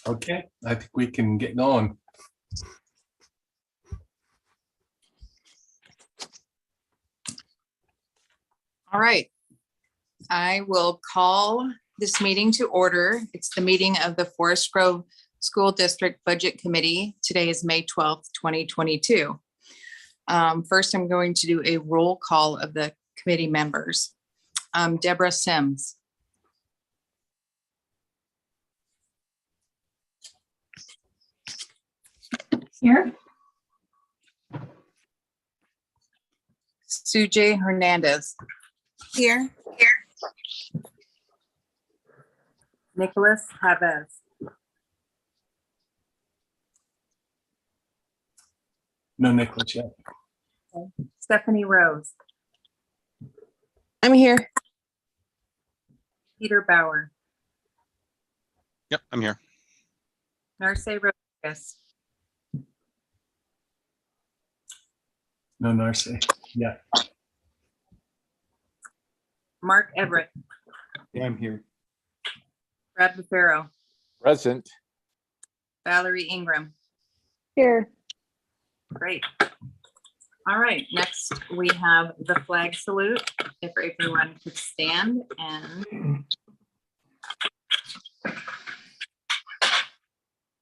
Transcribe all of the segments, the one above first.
Okay, I think we can get going. All right. I will call this meeting to order. It's the meeting of the Forest Grove School District Budget Committee. Today is May 12th, 2022. First, I'm going to do a roll call of the committee members. Deborah Sims. Here. Sujay Hernandez. Here. Nicholas Chavez. No Nicholas yet. Stephanie Rose. I'm here. Peter Bauer. Yep, I'm here. Narce Rodriguez. No Narce. Yeah. Mark Everett. Yeah, I'm here. Brad Buffero. Present. Valerie Ingram. Here. Great. All right, next we have the flag salute. If everyone could stand and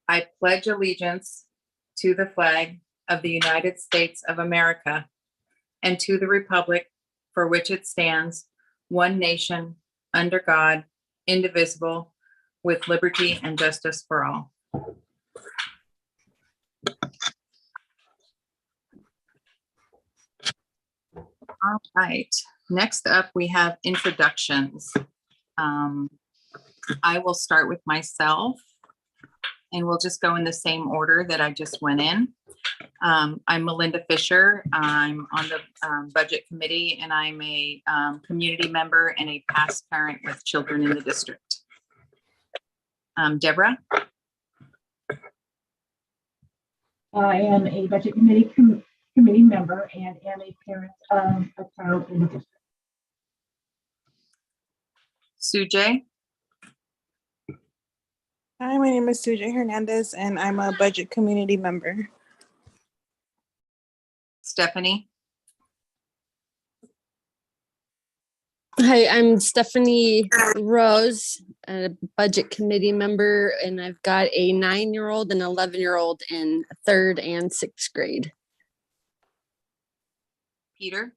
I pledge allegiance to the flag of the United States of America and to the republic for which it stands, one nation, under God, indivisible, with liberty and justice for all. All right, next up we have introductions. I will start with myself and we'll just go in the same order that I just went in. I'm Melinda Fisher. I'm on the budget committee and I'm a community member and a past parent with children in the district. Deborah? I am a budget committee member and am a parent of a child in the district. Sujay? Hi, my name is Sujay Hernandez, and I'm a budget community member. Stephanie? Hi, I'm Stephanie Rose, a budget committee member, and I've got a 9-year-old and 11-year-old in 3rd and 6th grade. Peter?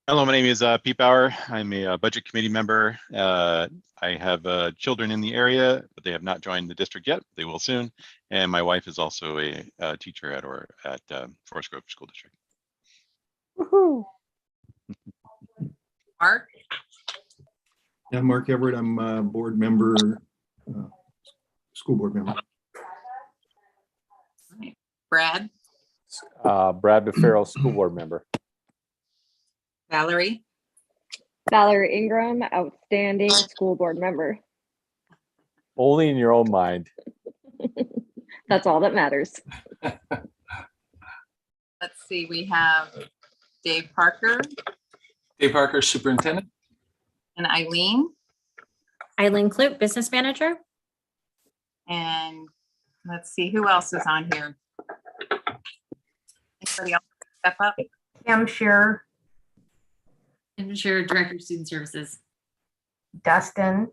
Hello, my name is Pete Bauer. I'm a budget committee member. I have children in the area, but they have not joined the district yet. They will soon. And my wife is also a teacher at Forest Grove School District. Woohoo! Mark? Yeah, Mark Everett. I'm a board member, school board member. Brad? Brad Buffero, school board member. Valerie? Valerie Ingram, outstanding school board member. Only in your own mind. That's all that matters. Let's see, we have Dave Parker Dave Parker, superintendent. and Eileen. Eileen Kloop, business manager. And let's see, who else is on here? Anybody else step up? Kim Shearer, And sure, director of student services. Dustin,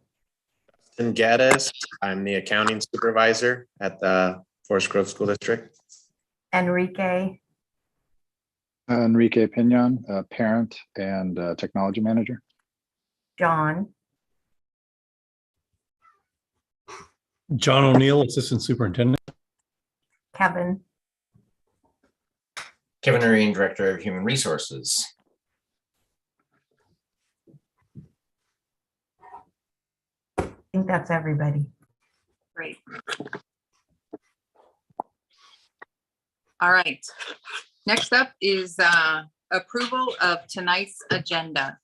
Tim Gaddis. I'm the accounting supervisor at the Forest Grove School District. Enrique, Enrique Pinion, parent and technology manager. John, John O'Neill, assistant superintendent. Kevin, Kevin Areen, director of human resources. I think that's everybody. Great. All right. Next up is approval of tonight's agenda.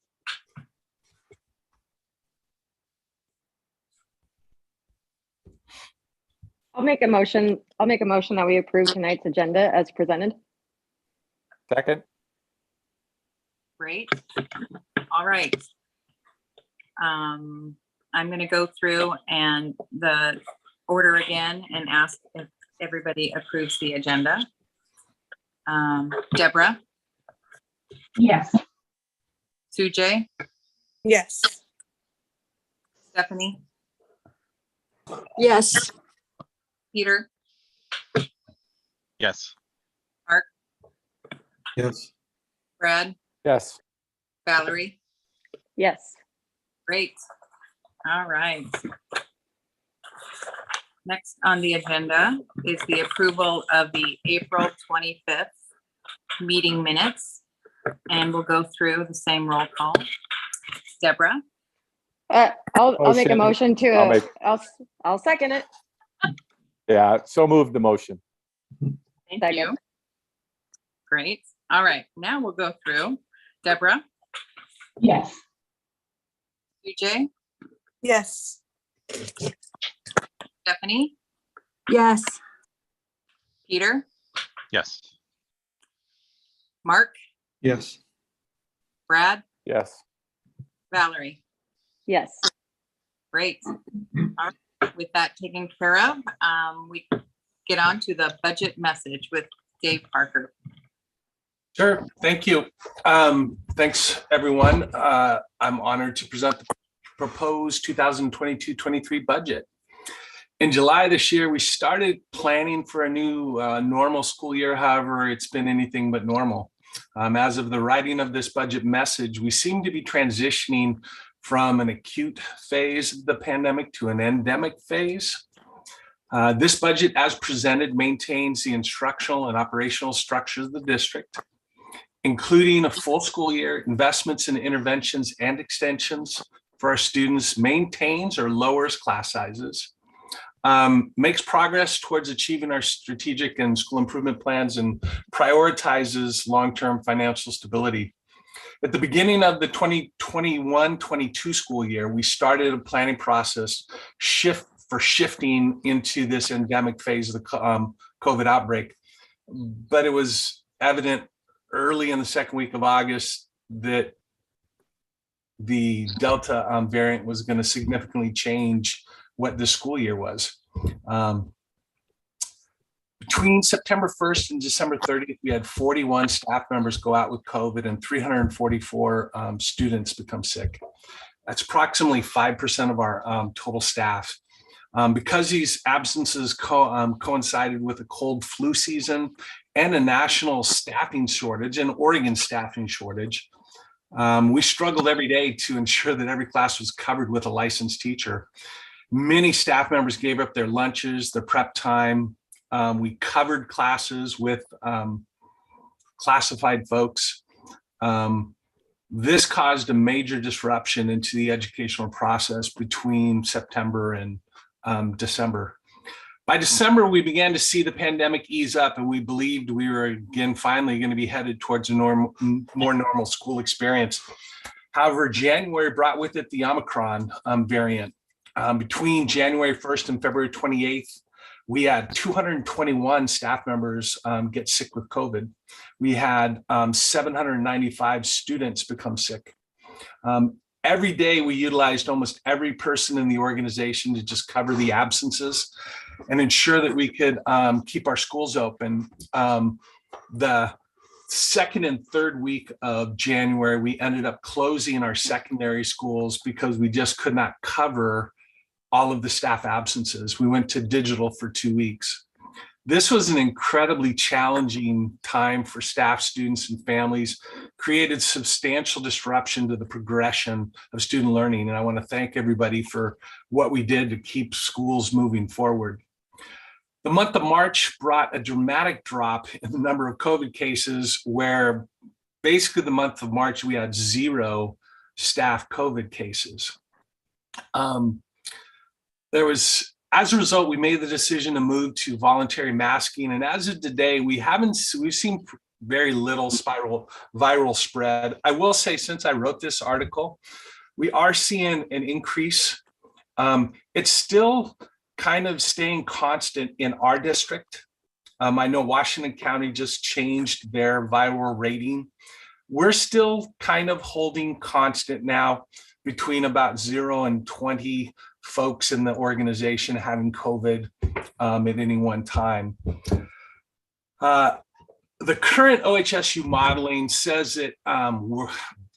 I'll make a motion that we approve tonight's agenda as presented. Second. Great. All right. I'm going to go through and the order again and ask if everybody approves the agenda. Deborah, Yes. Sujay, Yes. Stephanie, Yes. Peter, Yes. Mark, Yes. Brad, Yes. Valerie. Yes. Great. All right. Next on the agenda is the approval of the April 25th meeting minutes. And we'll go through the same roll call. Deborah, I'll make a Motion. motion to, I'll make- I'll second it. Yeah, so move the motion. thank Second. you. Great. All right, now we'll go through. Deborah, Yes. UJ, Yes. Stephanie, Yes. Peter, Yes. Mark, Yes. Brad, Yes. Valerie. Yes. Great. All right, with that taken care of, we get on to the budget message with Dave Parker. Sure, thank you. Thanks, everyone. I'm honored to present the proposed 2022-23 budget. In July this year, we started planning for a new normal school year. However, it's been anything but normal. As of the writing of this budget message, we seem to be transitioning from an acute phase of the pandemic to an endemic phase. This budget, as presented, maintains the instructional and operational structures of the district, including a full school year, investments in interventions and extensions for our students, maintains or lowers class sizes, makes progress towards achieving our strategic and school improvement plans, and prioritizes long-term financial stability. At the beginning of the 2021-22 school year, we started a planning process shifting into this endemic phase of the COVID outbreak. But it was evident early in the second week of August that the Delta variant was going to significantly change what the school year was. Between September 1st and December 30th, we had 41 staff members go out with COVID and 344 students become sick. That's approximately 5% of our total staff. Because these absences coincided with a cold flu season and a national staffing shortage, an Oregon staffing shortage, we struggled every day to ensure that every class was covered with a licensed teacher. Many staff members gave up their lunches, their prep time. We covered classes with classified folks. This caused a major disruption into the educational process between September and December. By December, we began to see the pandemic ease up, and we believed we were again finally going to be headed towards a more normal school experience. However, January brought with it the Omicron variant. Between January 1st and February 28th, we had 221 staff members get sick with COVID. We had 795 students become sick. Every day we utilized almost every person in the organization to just cover the absences and ensure that we could keep our schools open. The second and third week of January, we ended up closing our secondary schools because we just could not cover all of the staff absences. We went to digital for 2 weeks. This was an incredibly challenging time for staff, students, and families, created substantial disruption to the progression of student learning. And I want to thank everybody for what we did to keep schools moving forward. The month of March brought a dramatic drop in the number of COVID cases, where basically the month of March, we had 0 staff COVID cases. As a result, we made the decision to move to voluntary masking. And as of today, we've seen very little viral spread. I will say, since I wrote this article, we are seeing an increase. It's still kind of staying constant in our district. I know Washington County just changed their viral rating. We're still kind of holding constant now. between about 0 and 20 folks in the organization having COVID at any one time. The current OHSU modeling says that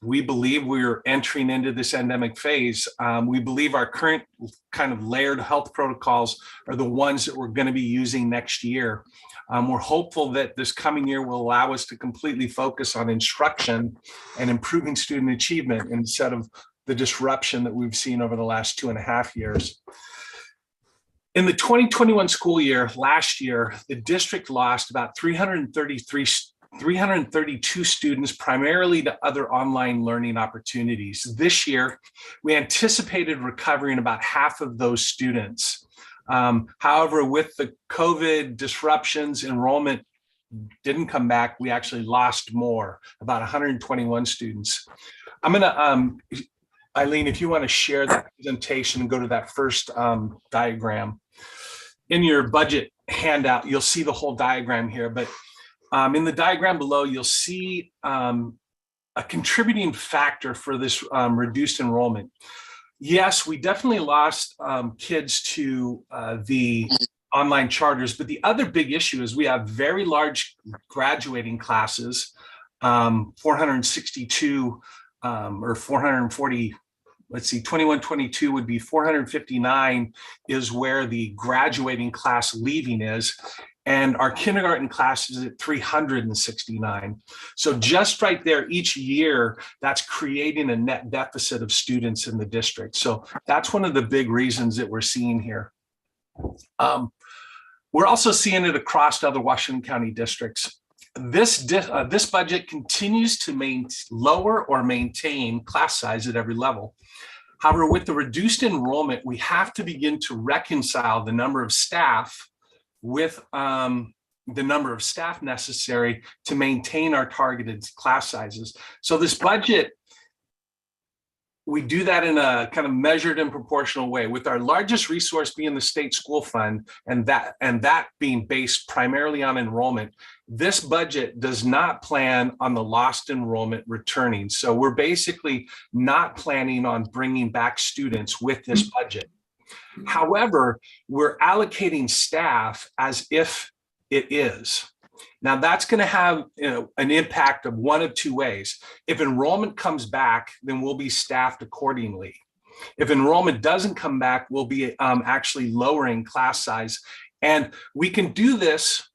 we believe we're entering into this endemic phase. We believe our current kind of layered health protocols are the ones that we're going to be using next year. We're hopeful that this coming year will allow us to completely focus on instruction and improving student achievement instead of the disruption that we've seen over the last 2.5 years. In the 2021 school year, last year, the district lost about 332 students, primarily to other online learning opportunities. This year, we anticipated recovering about half of those students. However, with the COVID disruptions, enrollment didn't come back. We actually lost more, about 121 students. I'm gonna, Eileen, if you want to share that presentation and go to that first diagram. In your budget handout, you'll see the whole diagram here, but in the diagram below, you'll see a contributing factor for this reduced enrollment. Yes, we definitely lost kids to the online charters, but the other big issue is we have very large graduating classes, 462 or 440. Let's see, 21, 22 would be 459 is where the graduating class leaving is. And our kindergarten class is at 369. So just right there, each year, that's creating a net deficit of students in the district. So that's one of the big reasons that we're seeing here. We're also seeing it across other Washington County districts. This budget continues to lower or maintain class size at every level. However, with the reduced enrollment, we have to begin to reconcile the number of staff with the number of staff necessary to maintain our targeted class sizes. So this budget, we do that in a kind of measured and proportional way, with our largest resource being the state school fund, and that being based primarily on enrollment. This budget does not plan on the lost enrollment returning. So we're basically not planning on bringing back students with this budget. However, we're allocating staff as if it is. Now that's going to have an impact of one of two ways. If enrollment comes back, then we'll be staffed accordingly. If enrollment doesn't come back, we'll be actually lowering class size. And we can do this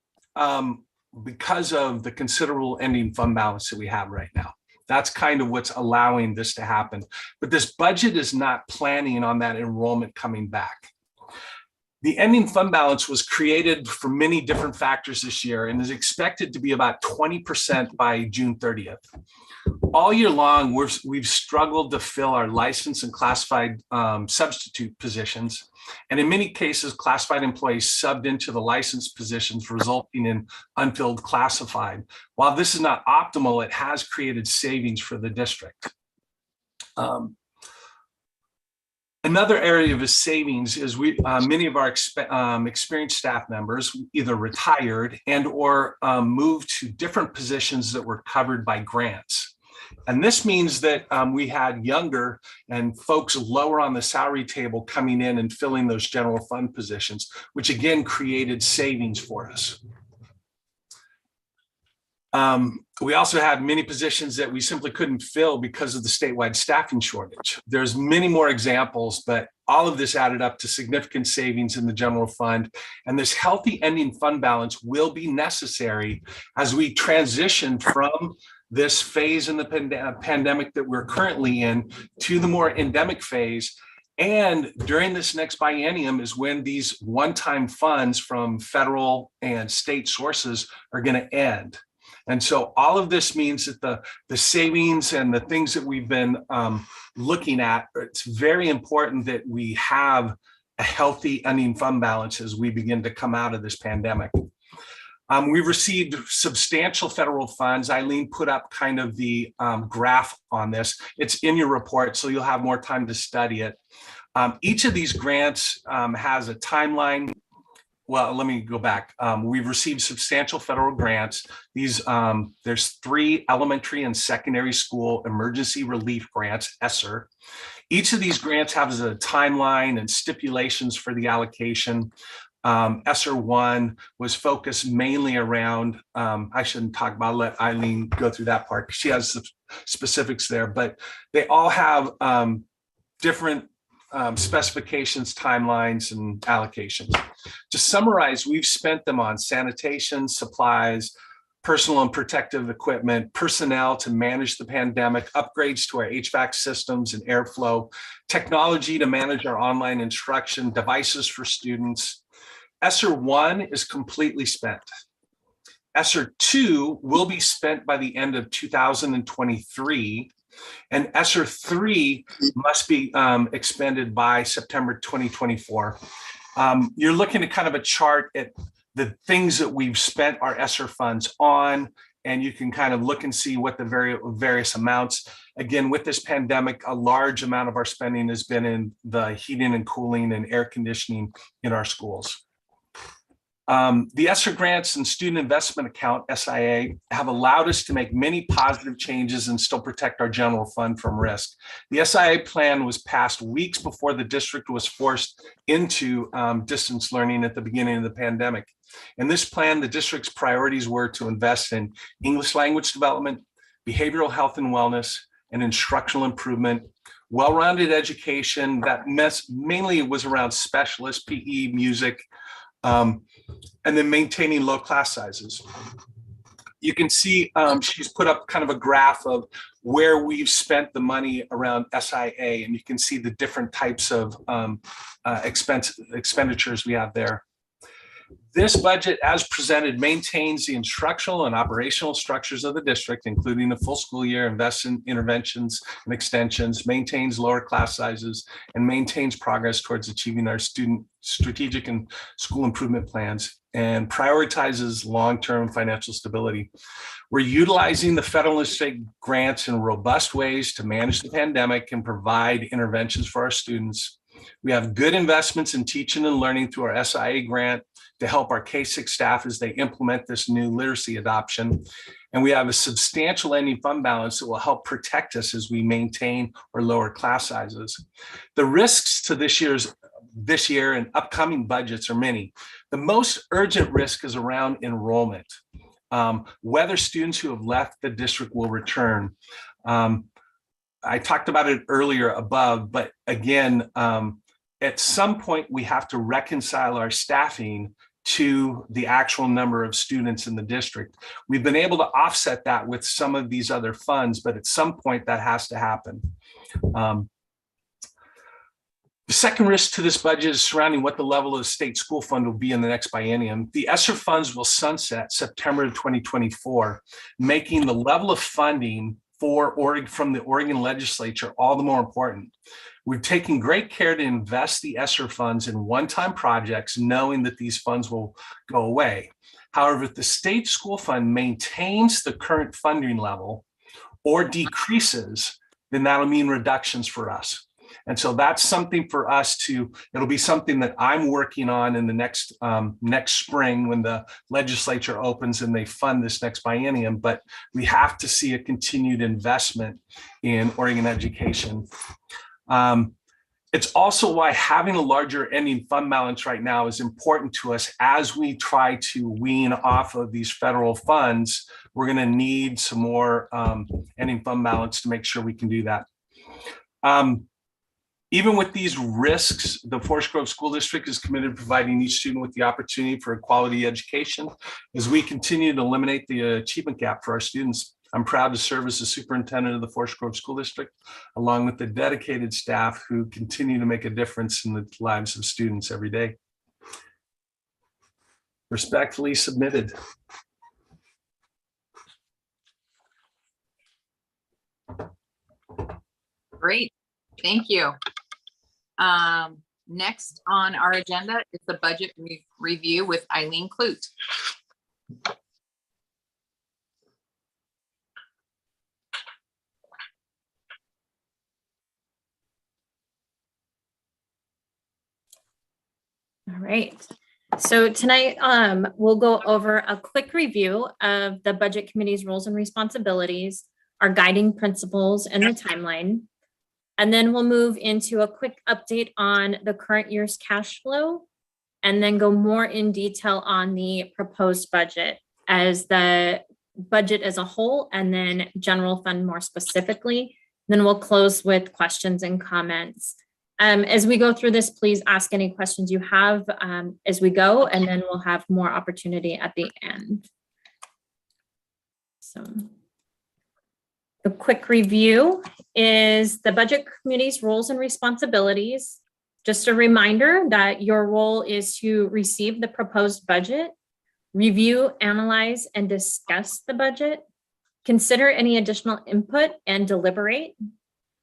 because of the considerable ending fund balance that we have right now. That's kind of what's allowing this to happen. But this budget is not planning on that enrollment coming back. The ending fund balance was created for many different factors this year and is expected to be about 20% by June 30th. All year long, we've struggled to fill our licensed and classified substitute positions. And in many cases, classified employees subbed into the licensed positions, resulting in unfilled classified. While this is not optimal, it has created savings for the district. Another area of savings is many of our experienced staff members either retired and or moved to different positions that were covered by grants. And this means that we had younger and folks lower on the salary table coming in and filling those general fund positions, which again created savings for us. We also had many positions that we simply couldn't fill because of the statewide staffing shortage. There's many more examples, but all of this added up to significant savings in the general fund. And this healthy ending fund balance will be necessary as we transition from this phase in the pandemic that we're currently in to the more endemic phase. And during this next biennium is when these one-time funds from federal and state sources are going to end. And so all of this means that the savings and the things that we've been looking at, it's very important that we have a healthy ending fund balance as we begin to come out of this pandemic. We've received substantial federal funds. Eileen put up kind of the graph on this. It's in your report, so you'll have more time to study it. Each of these grants has a timeline well, let me go back. We've received substantial federal grants. There's 3 elementary and secondary school emergency relief grants, ESSER. Each of these grants has a timeline and stipulations for the allocation. ESSER 1 was focused mainly around, I shouldn't talk about, let Eileen go through that part because she has some specifics there, but they all have different specifications, timelines, and allocations. To summarize, we've spent them on sanitation, supplies, personal and protective equipment, personnel to manage the pandemic, upgrades to our HVAC systems and airflow, technology to manage our online instruction, devices for students. ESSER 1 is completely spent. ESSER 2 will be spent by the end of 2023, and ESSER 3 must be expended by September 2024. You're looking at kind of a chart at the things that we've spent our ESSER funds on, and you can kind of look and see what the various amounts. Again, with this pandemic, a large amount of our spending has been in the heating and cooling and air conditioning in our schools. The ESSER grants and student investment account, SIA, have allowed us to make many positive changes and still protect our general fund from risk. The SIA plan was passed weeks before the district was forced into distance learning at the beginning of the pandemic. In this plan, the district's priorities were to invest in English language development, behavioral health and wellness, and instructional improvement, well-rounded education that mainly was around specialists, PE, music, and then maintaining low class sizes. You can see she's put up kind of a graph of where we've spent the money around SIA, and you can see the different types of expenditures we have there. This budget, as presented, maintains the instructional and operational structures of the district, including a full school year, invests in interventions and extensions, maintains lower class sizes, and maintains progress towards achieving our student strategic and school improvement plans, and prioritizes long-term financial stability. We're utilizing the federal and state grants in robust ways to manage the pandemic and provide interventions for our students. We have good investments in teaching and learning through our SIA grant to help our K-6 staff as they implement this new literacy adoption. And we have a substantial ending fund balance that will help protect us as we maintain or lower class sizes. The risks to this year and upcoming budgets are many. The most urgent risk is around enrollment, whether students who have left the district will return. I talked about it earlier above, but again, at some point we have to reconcile our staffing to the actual number of students in the district. We've been able to offset that with some of these other funds, but at some point that has to happen. The second risk to this budget is surrounding what the level of the state school fund will be in the next biennium. The ESSER funds will sunset September of 2024, making the level of funding from the Oregon legislature all the more important. We've taken great care to invest the ESSER funds in one-time projects, knowing that these funds will go away. However, if the state school fund maintains the current funding level or decreases, then that'll mean reductions for us. And so that's something for us it'll be something that I'm working on in the next spring when the legislature opens and they fund this next biennium, but we have to see a continued investment in Oregon education. It's also why having a larger ending fund balance right now is important to us as we try to wean off of these federal funds. We're going to need some more ending fund balance to make sure we can do that. Even with these risks, the Forest Grove School District is committed to providing each student with the opportunity for a quality education as we continue to eliminate the achievement gap for our students. I'm proud to serve as the superintendent of the Forest Grove School District, along with the dedicated staff who continue to make a difference in the lives of students every day. Respectfully submitted. Great, thank you. Next on our agenda is the budget review with Eileen Clute. All right. So tonight, we'll go over a quick review of the Budget Committee's roles and responsibilities, our guiding principles, and the timeline. And then we'll move into a quick update on the current year's cash flow, and then go more in detail on the proposed budget as the budget as a whole, and then general fund more specifically. Then we'll close with questions and comments. As we go through this, please ask any questions you have as we go, and then we'll have more opportunity at the end. So a quick review is the Budget Committee's roles and responsibilities. Just a reminder that your role is to receive the proposed budget, review, analyze, and discuss the budget, consider any additional input and deliberate,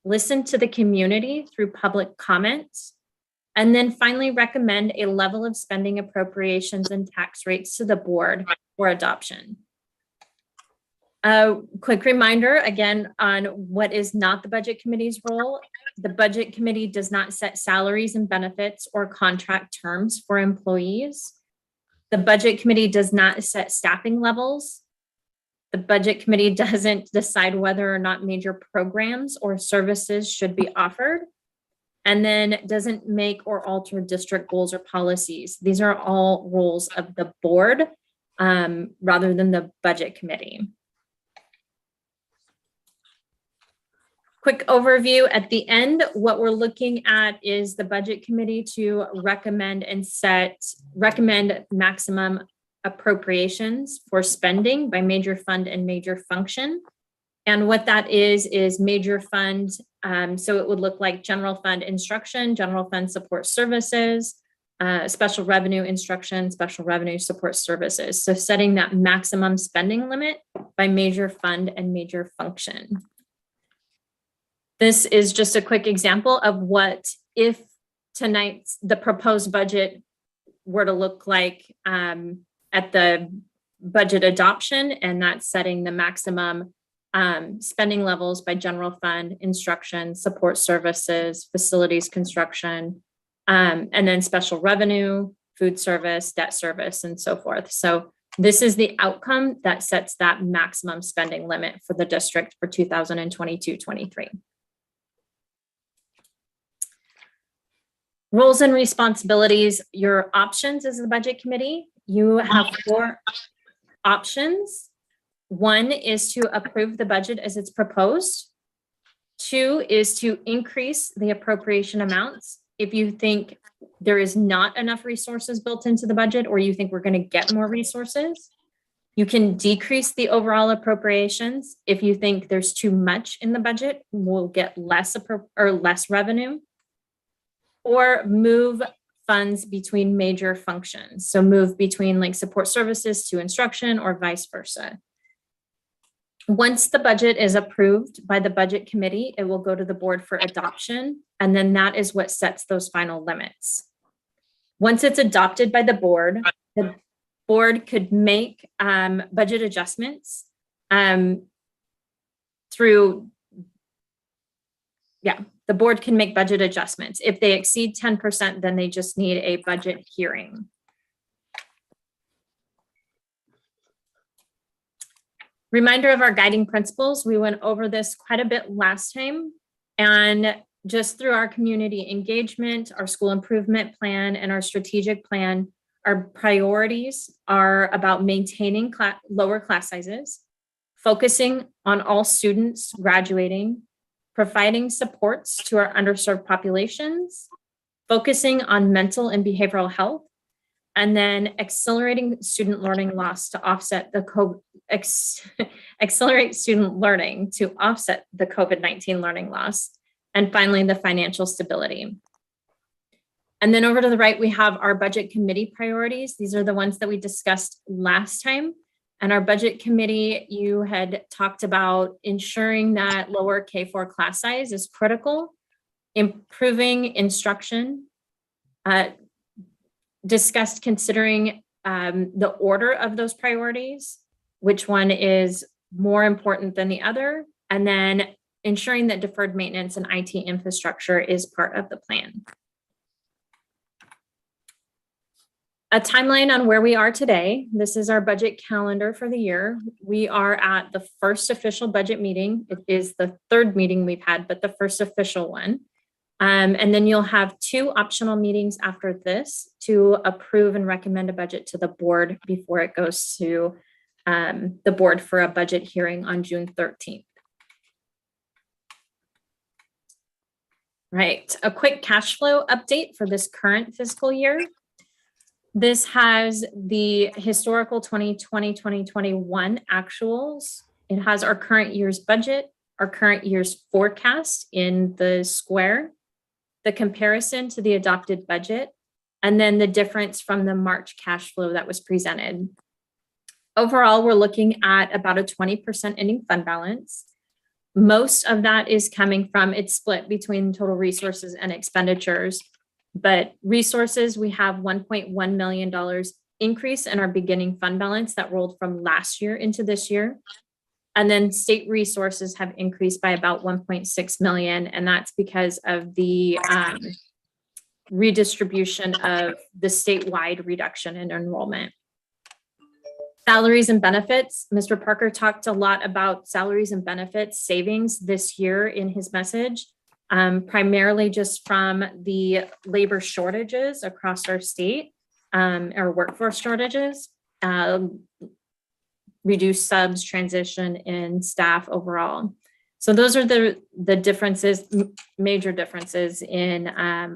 listen to the community through public comments, and then finally recommend a level of spending appropriations and tax rates to the board for adoption. A quick reminder again on what is not the Budget Committee's role. The Budget Committee does not set salaries and benefits or contract terms for employees. The Budget Committee does not set staffing levels. The Budget Committee doesn't decide whether or not major programs or services should be offered, and then doesn't make or alter district goals or policies. These are all roles of the board rather than the Budget Committee. Quick overview at the end, what we're looking at is the Budget Committee to recommend maximum appropriations for spending by major fund and major function. And what that is major fund. So it would look like general fund instruction, general fund support services, special revenue instruction, special revenue support services. So setting that maximum spending limit by major fund and major function. This is just a quick example of what if tonight's the proposed budget were to look like at the budget adoption, and that's setting the maximum spending levels by general fund, instruction, support services, facilities construction, and then special revenue, food service, debt service, and so forth. So this is the outcome that sets that maximum spending limit for the district for 2022-23. Roles and responsibilities, your options as the Budget Committee. You have 4 options. 1 is to approve the budget as it's proposed. 2 is to increase the appropriation amounts if you think there is not enough resources built into the budget, or you think we're going to get more resources. You can decrease the overall appropriations if you think there's too much in the budget, we'll get less revenue. Or move funds between major functions. So move between like support services to instruction or vice versa. Once the budget is approved by the Budget Committee, it will go to the board for adoption. And then that is what sets those final limits. Once it's adopted by the board could make budget adjustments the board can make budget adjustments. If they exceed 10%, then they just need a budget hearing. Reminder of our guiding principles. We went over this quite a bit last time, and just through our community engagement, our school improvement plan, and our strategic plan, our priorities are about maintaining lower class sizes, focusing on all students graduating, providing supports to our underserved populations, focusing on mental and behavioral health, and then accelerating student learning loss to offset the accelerate student learning to offset the COVID-19 learning loss, and finally the financial stability. And then over to the right, we have our Budget Committee priorities. These are the ones that we discussed last time. And our Budget Committee, you had talked about ensuring that lower K-4 class size is critical, improving instruction, discussed considering the order of those priorities, which one is more important than the other, and then ensuring that deferred maintenance and IT infrastructure is part of the plan. A timeline on where we are today. This is our budget calendar for the year. We are at the first official budget meeting. It is the third meeting we've had, but the first official one. And then you'll have 2 optional meetings after this to approve and recommend a budget to the board before it goes to the board for a budget hearing on June 13th. Right, a quick cash flow update for this current fiscal year. This has the historical 2020-2021 actuals. It has our current year's budget, our current year's forecast in the square, the comparison to the adopted budget, and then the difference from the March cash flow that was presented. Overall, we're looking at about a 20% ending fund balance. Most of that is coming from, it's split between total resources and expenditures. But resources, we have $1.1 million increase in our beginning fund balance that rolled from last year into this year. And then state resources have increased by about 1.6 million. And that's because of the redistribution of the statewide reduction in enrollment. Salaries and benefits. Mr. Parker talked a lot about salaries and benefits savings this year in his message. Primarily just from the labor shortages across our state, or workforce shortages, reduced subs, transition in staff overall. So those are the differences, major differences in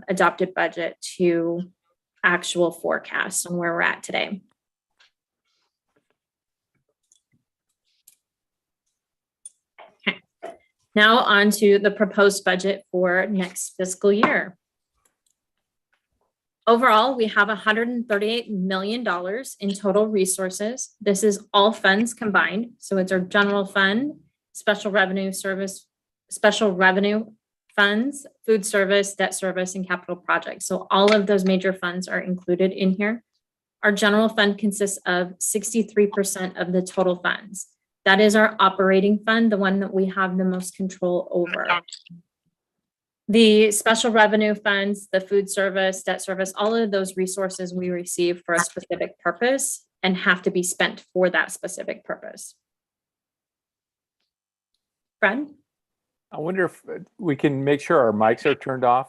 adopted budget to actual forecast and where we're at today. Now on to the proposed budget for next fiscal year. Overall, we have $138 million in total resources. This is all funds combined. So it's our general fund, special revenue service, special revenue funds, food service, debt service, and capital projects. So all of those major funds are included in here. Our general fund consists of 63% of the total funds. That is our operating fund, the one that we have the most control over. The special revenue funds, the food service, debt service, all of those resources we receive for a specific purpose and have to be spent for that specific purpose. Fred? I wonder if we can make sure our mics are turned off.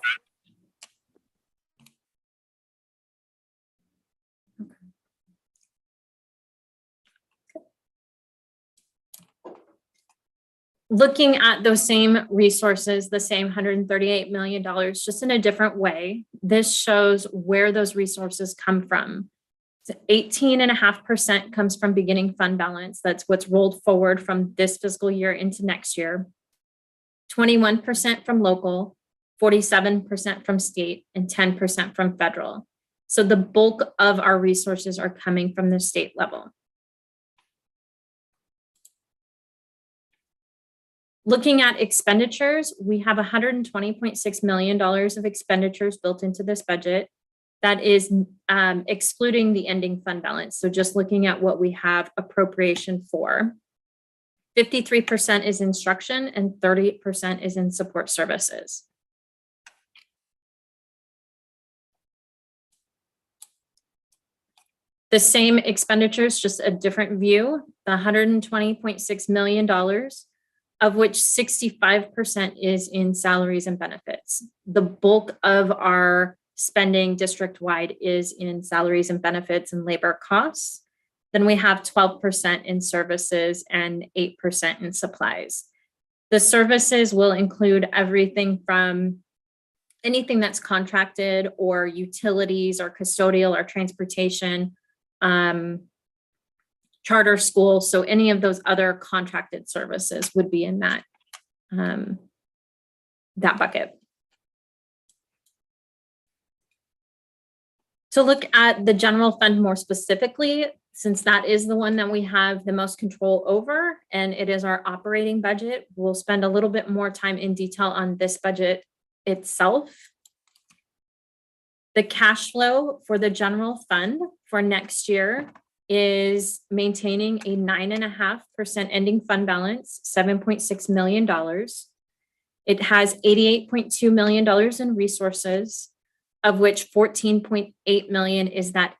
Looking at those same resources, the same $138 million, just in a different way, this shows where those resources come from. So 18.5% comes from beginning fund balance. That's what's rolled forward from this fiscal year into next year. 21% from local, 47% from state, and 10% from federal. So the bulk of our resources are coming from the state level. Looking at expenditures, we have $120.6 million of expenditures built into this budget. That is excluding the ending fund balance. So just looking at what we have appropriation for. 53% is instruction and 30% is in support services. The same expenditures, just a different view, the $120.6 million, of which 65% is in salaries and benefits. The bulk of our spending district-wide is in salaries and benefits and labor costs. Then we have 12% in services and 8% in supplies. The services will include everything from anything that's contracted or utilities or custodial or transportation, charter school. So any of those other contracted services would be in that, that bucket. To look at the general fund more specifically, since that is the one that we have the most control over and it is our operating budget, we'll spend a little bit more time in detail on this budget itself. The cash flow for the general fund for next year is maintaining a 9.5% ending fund balance, $7.6 million. It has $88.2 million in resources, of which $14.8 million is that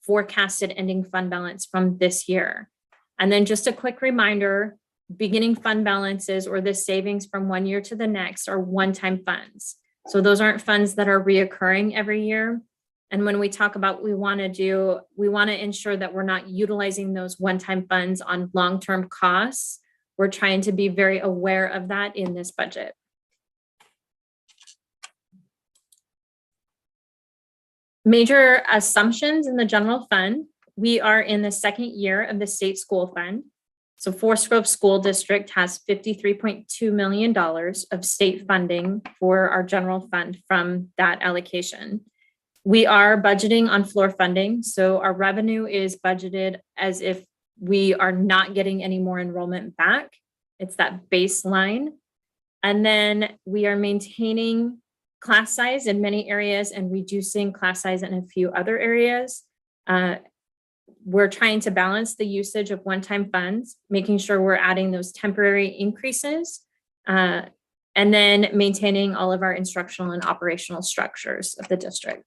forecasted ending fund balance from this year. And then just a quick reminder, beginning fund balances or the savings from one year to the next are one-time funds. So those aren't funds that are reoccurring every year. And when we talk about we want to ensure that we're not utilizing those one-time funds on long-term costs. We're trying to be very aware of that in this budget. Major assumptions in the general fund. We are in the second year of the state school fund. So Forest Grove School District has $53.2 million of state funding for our general fund from that allocation. We are budgeting on floor funding. So our revenue is budgeted as if we are not getting any more enrollment back. It's that baseline. And then we are maintaining class size in many areas and reducing class size in a few other areas. We're trying to balance the usage of one-time funds, making sure we're adding those temporary increases, and then maintaining all of our instructional and operational structures of the district.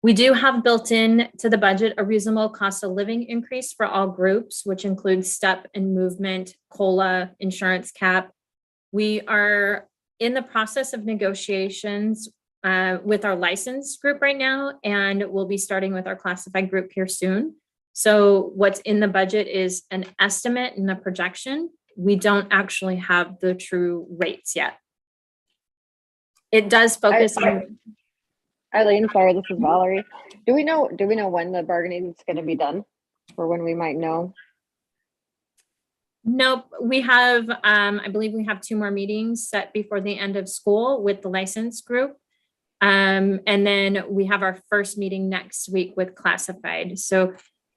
We do have built in to the budget a reasonable cost of living increase for all groups, which includes step and movement, COLA, insurance cap. We are in the process of negotiations with our licensed group right now, and we'll be starting with our classified group here soon. So what's in the budget is an estimate and a projection. We don't actually have the true rates yet. It does focus on. Eileen, sorry, this is Valerie. Do we know when the bargaining is going to be done, or when we might know? Nope, we have, I believe we have 2 more meetings set before the end of school with the licensed group. And then we have our first meeting next week with classified. So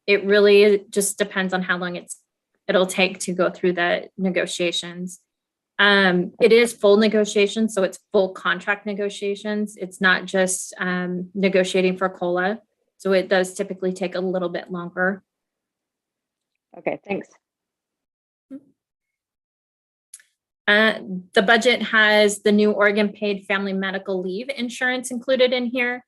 it really just depends on how long it'll take to go through the negotiations. It is full negotiations, so it's full contract negotiations. It's not just negotiating for COLA. So it does typically take a little bit longer. Okay, thanks. The budget has the new Oregon paid family medical leave insurance included in here.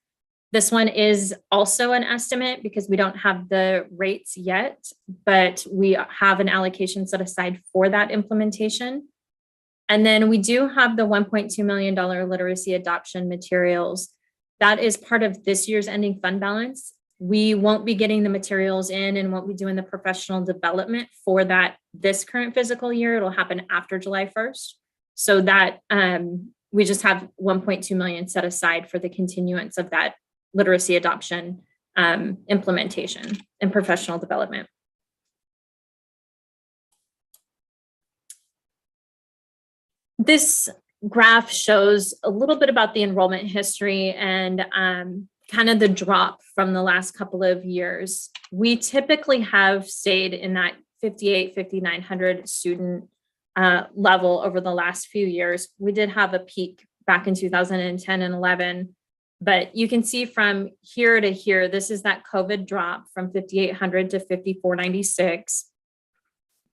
This one is also an estimate because we don't have the rates yet, but we have an allocation set aside for that implementation. And then we do have the $1.2 million literacy adoption materials. That is part of this year's ending fund balance. We won't be getting the materials in and won't be doing the professional development for that this current fiscal year. It'll happen after July 1st. So that we just have 1.2 million set aside for the continuance of that literacy adoption implementation and professional development. This graph shows a little bit about the enrollment history and kind of the drop from the last couple of years. We typically have stayed in that 5,900 student level over the last few years. We did have a peak back in 2010 and 11, but you can see from here to here, this is that COVID drop from 5,800 to 5,496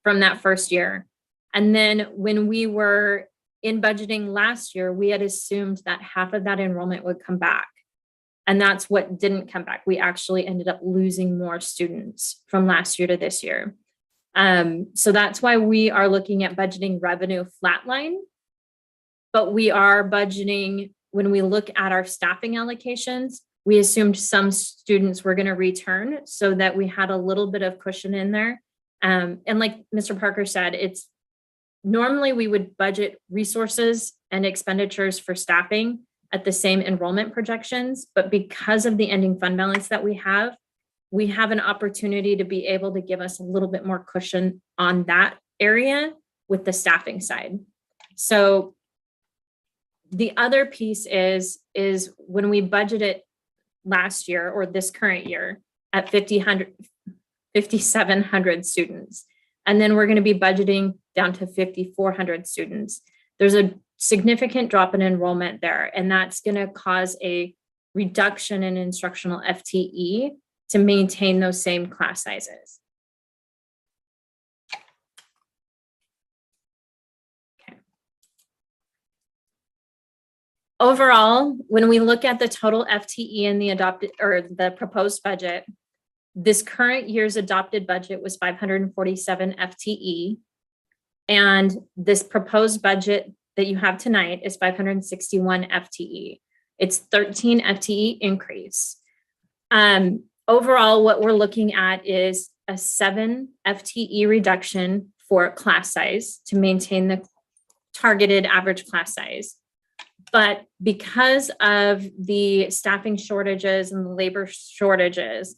from that first year. And then when we were in budgeting last year, we had assumed that half of that enrollment would come back. And that's what didn't come back. We actually ended up losing more students from last year to this year. So that's why we are looking at budgeting revenue flatline. But we are budgeting, when we look at our staffing allocations, we assumed some students were going to return so that we had a little bit of cushion in there. And like Mr. Parker said, it's normally we would budget resources and expenditures for staffing at the same enrollment projections, but because of the ending fund balance that we have an opportunity to be able to give us a little bit more cushion on that area with the staffing side. So the other piece is when we budgeted last year or this current year at 5,700 students, and then we're going to be budgeting down to 5,400 students. There's a significant drop in enrollment there, and that's going to cause a reduction in instructional FTE to maintain those same class sizes. Okay. Overall, when we look at the total FTE in the adopted or the proposed budget, this current year's adopted budget was 547 FTE. And this proposed budget that you have tonight is 561 FTE. It's 13 FTE increase. Overall, what we're looking at is a 7 FTE reduction for class size to maintain the targeted average class size. But because of the staffing shortages and the labor shortages,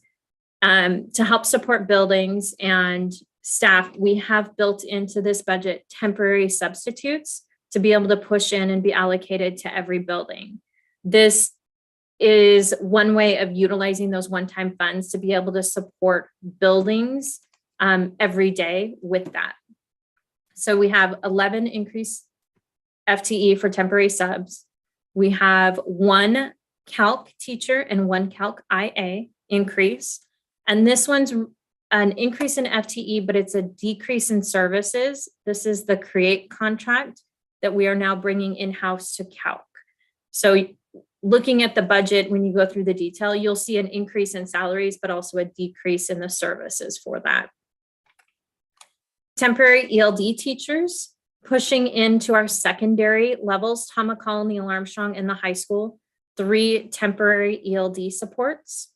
to help support buildings and staff, we have built into this budget temporary substitutes to be able to push in and be allocated to every building. This is one way of utilizing those one-time funds to be able to support buildings every day with that. So we have 11 increased FTE for temporary subs. We have 1 calc teacher and 1 calc IA increase. And this one's an increase in FTE, but it's a decrease in services. This is the CREATE contract that we are now bringing in-house to calc. So looking at the budget, when you go through the detail, you'll see an increase in salaries, but also a decrease in the services for that. Temporary ELD teachers, pushing into our secondary levels, Tom McCall, Neil Armstrong in the high school, 3 temporary ELD supports.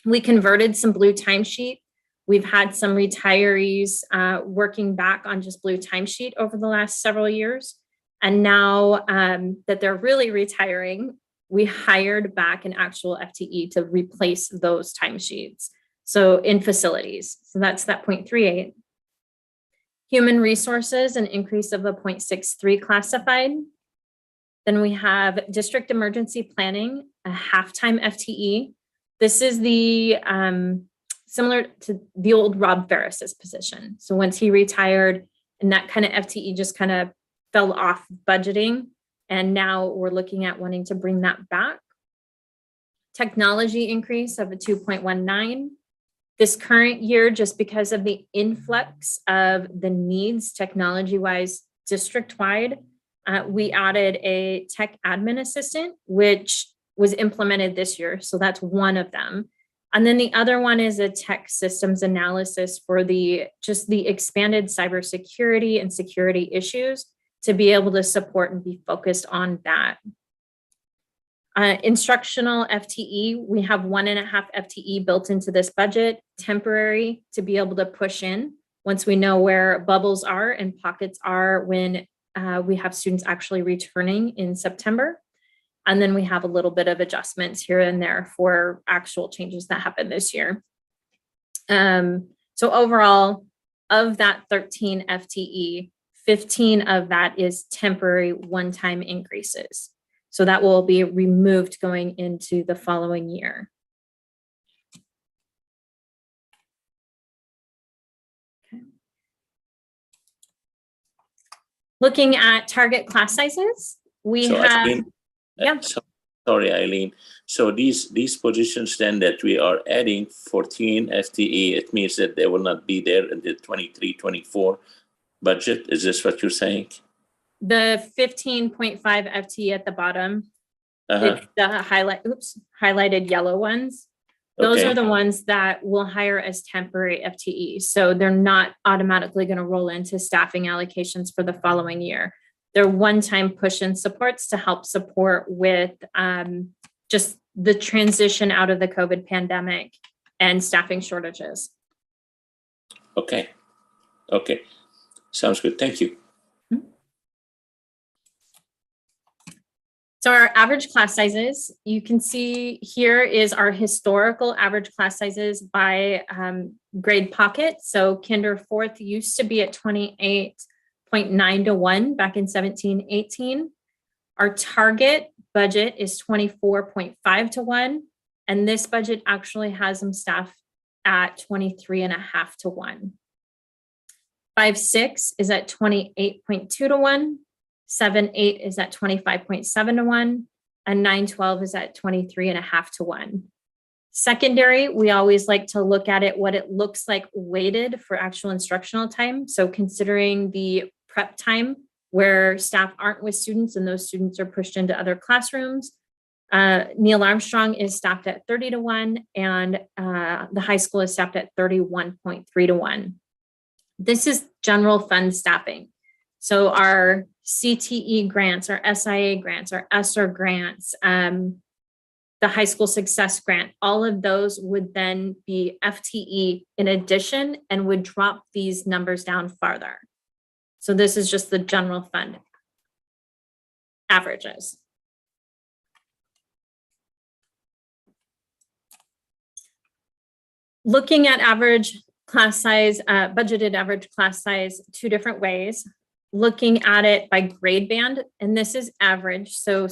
We converted some blue timesheet. We've had some retirees working back on just blue timesheet over the last several years. And now that they're really retiring, we hired back an actual FTE to replace those timesheets. So in facilities, so that's that 0.38. Human resources, an increase of a 0.63 classified. Then we have district emergency planning, a half-time FTE. This is the similar to the old Rob Ferris's position. So once he retired, and that kind of FTE just kind of fell off budgeting, and now we're looking at wanting to bring that back. Technology increase of a 2.19. This current year, just because of the influx of the needs technology-wise district-wide, we added a tech admin assistant, which was implemented this year. So that's one of them. And then the other one is a tech systems analysis for just the expanded cybersecurity and security issues to be able to support and be focused on that. Instructional FTE, we have 1.5 FTE built into this budget, temporary to be able to push in once we know where bubbles are and pockets are when we have students actually returning in September. And then we have a little bit of adjustments here and there for actual changes that happened this year. So overall, of that 13 FTE, 15 of that is temporary one-time increases. So that will be removed going into the following year. Okay. Looking at target class sizes, we have... Eileen, yeah. Sorry, Eileen. So these positions then that we are adding 14 FTE, it means that they will not be there in the 23-24 budget. Is this what you're saying? The 15.5 FTE at the bottom, it's the highlighted yellow ones. Those are the ones that we'll hire as temporary FTE. So they're not automatically going to roll into staffing allocations for the following year. They're one-time push-in supports to help support with just the transition out of the COVID pandemic and staffing shortages. Okay. Okay. Sounds good. Thank you. So our average class sizes, you can see here is our historical average class sizes by grade pocket. So kinder 4th used to be at 28.9 to 1 back in 17-18. Our target budget is 24.5 to 1. And this budget actually has them staffed at 23.5 to 1. 5-6 is at 28.2 to 1. 7-8 is at 25.7 to 1, and 9-12 is at 23.5 to 1. Secondary, we always like to look at it, what it looks like weighted for actual instructional time. So considering the prep time where staff aren't with students and those students are pushed into other classrooms. Neil Armstrong is staffed at 30-1, and the high school is staffed at 31.3-1. This is general fund staffing. So our CTE grants, our SIA grants, our ESSER grants, the high school success grant, all of those would then be FTE in addition and would drop these numbers down farther. So this is just the general fund averages. Looking at average class size, budgeted average class size, two different ways. Looking at it by grade band, and this is average. So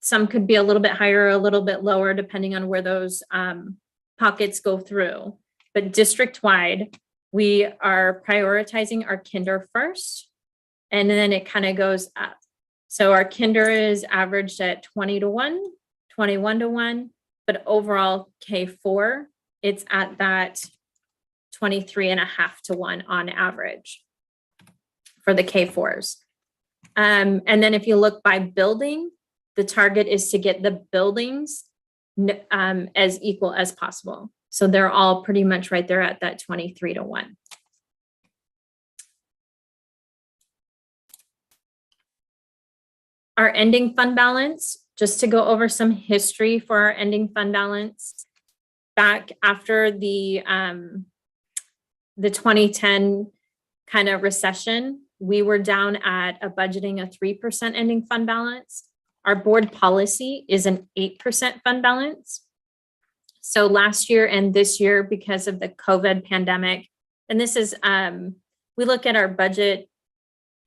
some could be a little bit higher, a little bit lower, depending on where those pockets go through. But district-wide, we are prioritizing our kinder first, and then it kind of goes up. So our kinder is averaged at 20-1, 21-1, but overall K4, it's at that 23.5-1 on average for the K4s. And then if you look by building, the target is to get the buildings as equal as possible. So they're all pretty much right there at that 23-1. Our ending fund balance, just to go over some history for our ending fund balance. Back after the 2010 kind of recession, we were down at a budgeting a 3% ending fund balance. Our board policy is an 8% fund balance. So last year and this year, because of the COVID pandemic, and this is, we look at our budget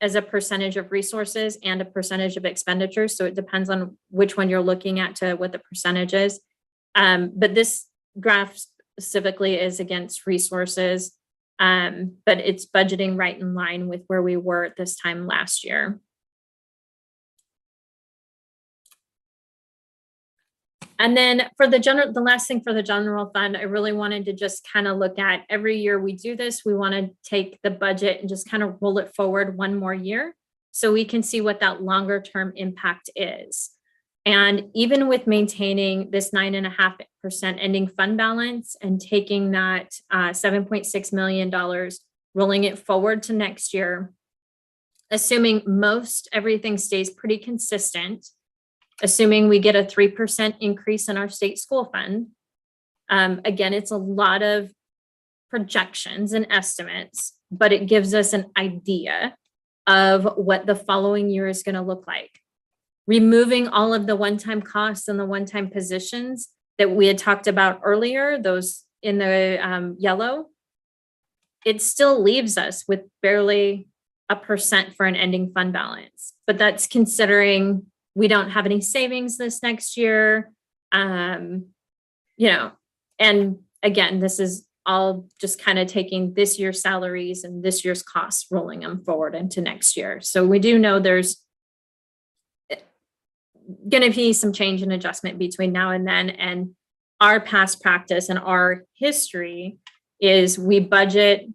as a percentage of resources and a percentage of expenditures. So it depends on which one you're looking at to what the percentage is. But this graph specifically is against resources, but it's budgeting right in line with where we were at this time last year. And then for the last thing for the general fund, I really wanted to just kind of look at every year we do this, we want to take the budget and just kind of roll it forward one more year so we can see what that longer term impact is. And even with maintaining this 9.5% ending fund balance and taking that $7.6 million, rolling it forward to next year, assuming everything stays pretty consistent, assuming we get a 3% increase in our state school fund. Again, it's a lot of projections and estimates, but it gives us an idea of what the following year is going to look like. Removing all of the one-time costs and the one-time positions that we had talked about earlier, those in the yellow, it still leaves us with barely 1% for an ending fund balance. But that's considering we don't have any savings this next year. And again, this is all just kind of taking this year's salaries and this year's costs, rolling them forward into next year. So we do know there's going to be some change and adjustment between now and then. And our past practice and our history is we budget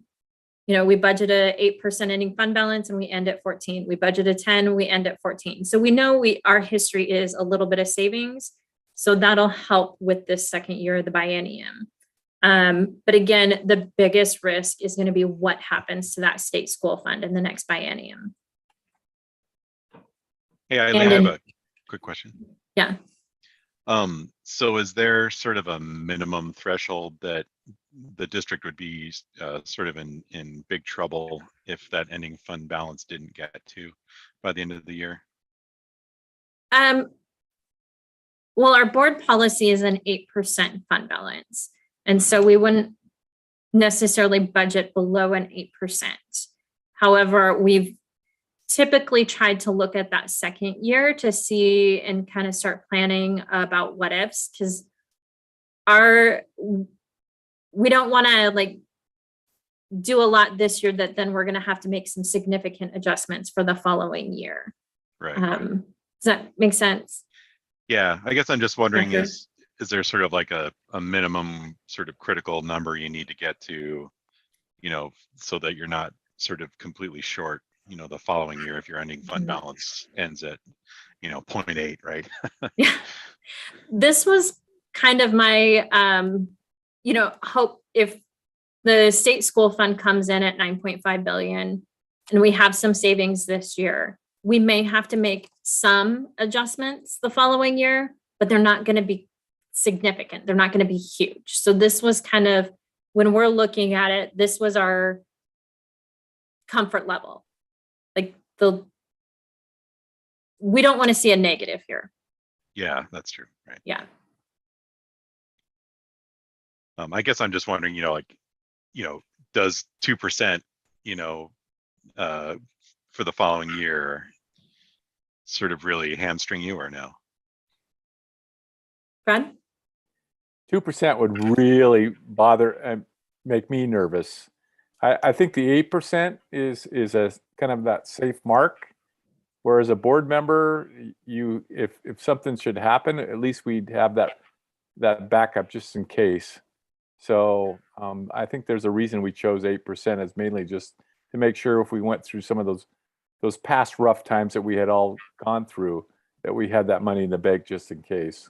a 8% ending fund balance and we end at 14. We budget a 10, we end at 14. So we know our history is a little bit of savings. So that'll help with this second year of the biennium. But again, the biggest risk is going to be what happens to that state school fund in the next biennium. Hey, I have a quick question. Yeah. So is there sort of a minimum threshold that the district would be sort of in big trouble if that ending fund balance didn't get to by the end of the year? Well, our board policy is an 8% fund balance. And so we wouldn't necessarily budget below an 8%. However, we've typically tried to look at that second year to see and kind of start planning about what ifs, because we don't want to do a lot this year that then we're going to have to make some significant adjustments for the following year. Right. Does that make sense? Yeah, I guess I'm just wondering, is there sort of like a minimum sort of critical number you need to get to, so that you're not sort of completely short the following year if your ending fund balance ends at, 0.8, right? Yeah. This was kind of my, hope if the state school fund comes in at 9.5 billion and we have some savings this year, we may have to make some adjustments the following year, but they're not going to be significant. They're not going to be huge. So this was kind of, when we're looking at it, this was our comfort level. Like we don't want to see a negative here. Yeah, that's true. Right. Yeah. I guess I'm just wondering, does 2%, for the following year sort of really hamstring you or no? Brad? 2% would really bother and make me nervous. I think the 8% is a kind of that safe mark. Whereas a board member, if something should happen, at least we'd have that backup just in case. So I think there's a reason we chose 8% as mainly just to make sure if we went through some of those past rough times that we had all gone through, that we had that money in the bank just in case.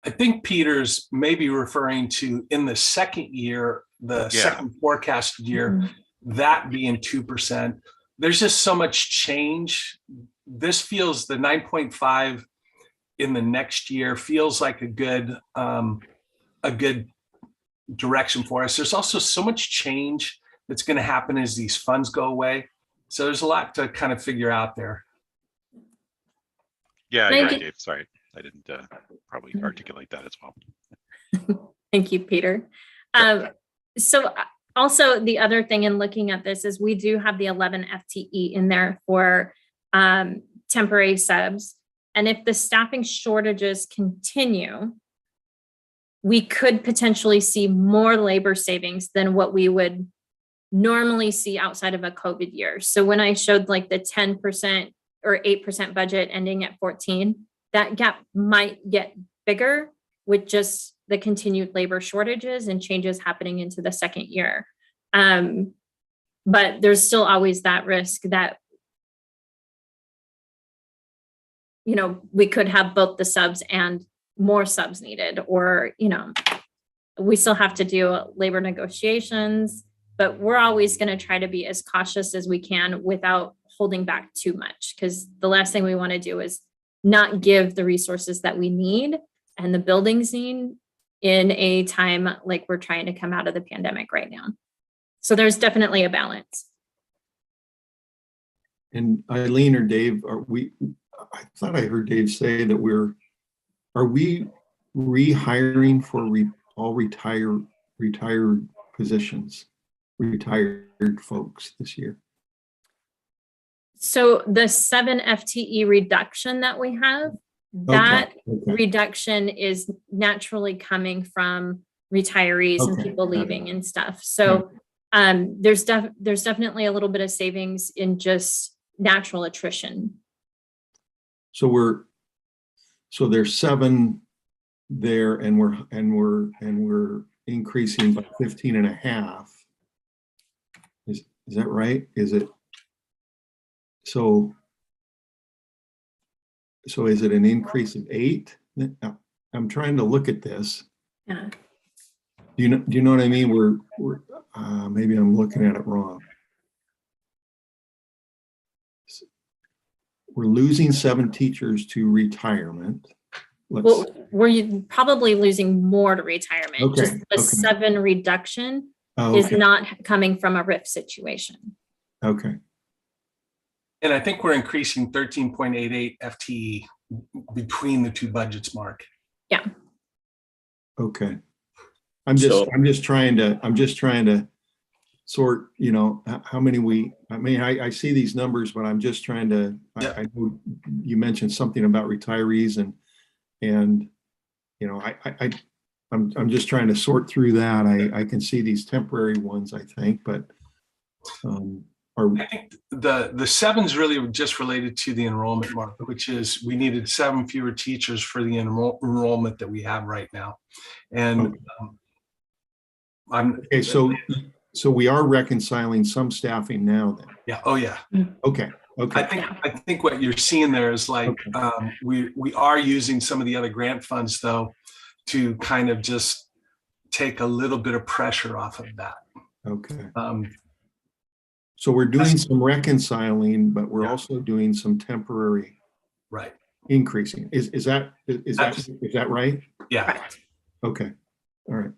I think Peter's maybe referring to in the second year, the second forecasted year, that being 2%. There's just so much change. This feels the 9.5 in the next year feels like a good direction for us. There's also so much change that's going to happen as these funds go away. So there's a lot to kind of figure out there. Yeah, you're right, Dave. Sorry, I didn't probably articulate that as well. Thank you, Peter. So also the other thing in looking at this is we do have the 11 FTE in there for temporary subs. And if the staffing shortages continue, we could potentially see more labor savings than what we would normally see outside of a COVID year. So when I showed like the 10% or 8% budget ending at 14, that gap might get bigger with just the continued labor shortages and changes happening into the second year. But there's still always that risk that, we could have both the subs and more subs needed, or, we still have to do labor negotiations, but we're always going to try to be as cautious as we can without holding back too much. Because the last thing we want to do is not give the resources that we need and the buildings need in a time like we're trying to come out of the pandemic right now. So there's definitely a balance. And Eileen or Dave, I thought I heard Dave say that are we rehiring for all retired positions, retired folks this year? So the 7 FTE reduction that we have, that reduction is naturally coming from retirees and people leaving and stuff. So there's definitely a little bit of savings in just natural attrition. So there's 7 there, and we're increasing by 15.5. Is that right? Is it so is it an increase of 8? I'm trying to look at this. Yeah. Do you know what I mean? We're maybe I'm looking at it wrong. We're losing 7 teachers to retirement. Well, we're probably losing more to retirement. Just the 7 reduction is not coming from a RIF situation. Okay. And I think we're increasing 13.88 FTE between the two budgets, Mark. Yeah. Okay. I'm just trying to sort, how many I see these numbers, but I'm just trying to, I know you mentioned something about retirees and I'm just trying to sort through that. I can see these temporary ones, I think, but I think the 7's really just related to the enrollment mark, which is we needed 7 fewer teachers for the enrollment that we have right now. And okay, so So we are reconciling some staffing now then. Yeah. Oh, yeah. Okay. Okay. I think what you're seeing there is like, we are using some of the other grant funds though, to kind of just take a little bit of pressure off of that. Okay. So we're doing some reconciling, but we're also doing some temporary right increasing. Is that right? Yeah. Okay. All right.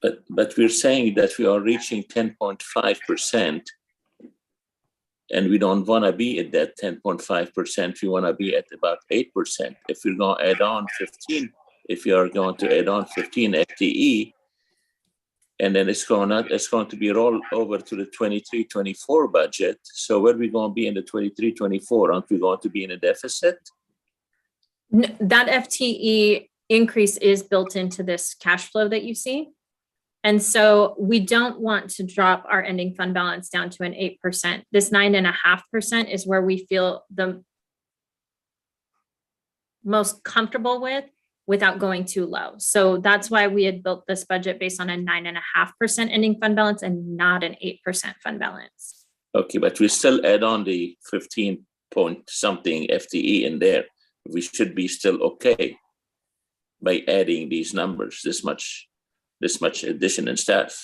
But we're saying that we are reaching 10.5%, and we don't want to be at that 10.5%. We want to be at about 8%. If we're going to add on 15, if you are going to add on 15 FTE, and then it's going to be rolled over to the 23-24 budget. So where are we going to be in the 23-24? Aren't we going to be in a deficit? That FTE increase is built into this cash flow that you see. And so we don't want to drop our ending fund balance down to an 8%. This 9.5% is where we feel the most comfortable with without going too low. So that's why we had built this budget based on a 9.5% ending fund balance and not an 8% fund balance. Okay, but we still add on the 15 point something FTE in there. We should be still okay by adding these numbers, this much addition in staff.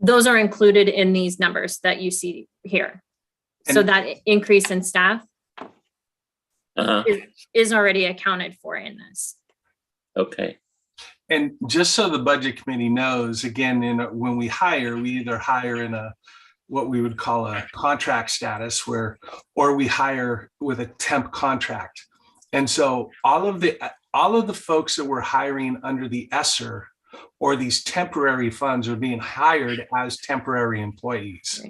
Those are included in these numbers that you see here. So that increase in staff is already accounted for in this. Okay. And just so the budget committee knows, again, when we hire, we either hire in what we would call a contract status or we hire with a temp contract. And so all of the folks that we're hiring under the ESSER or these temporary funds are being hired as temporary employees.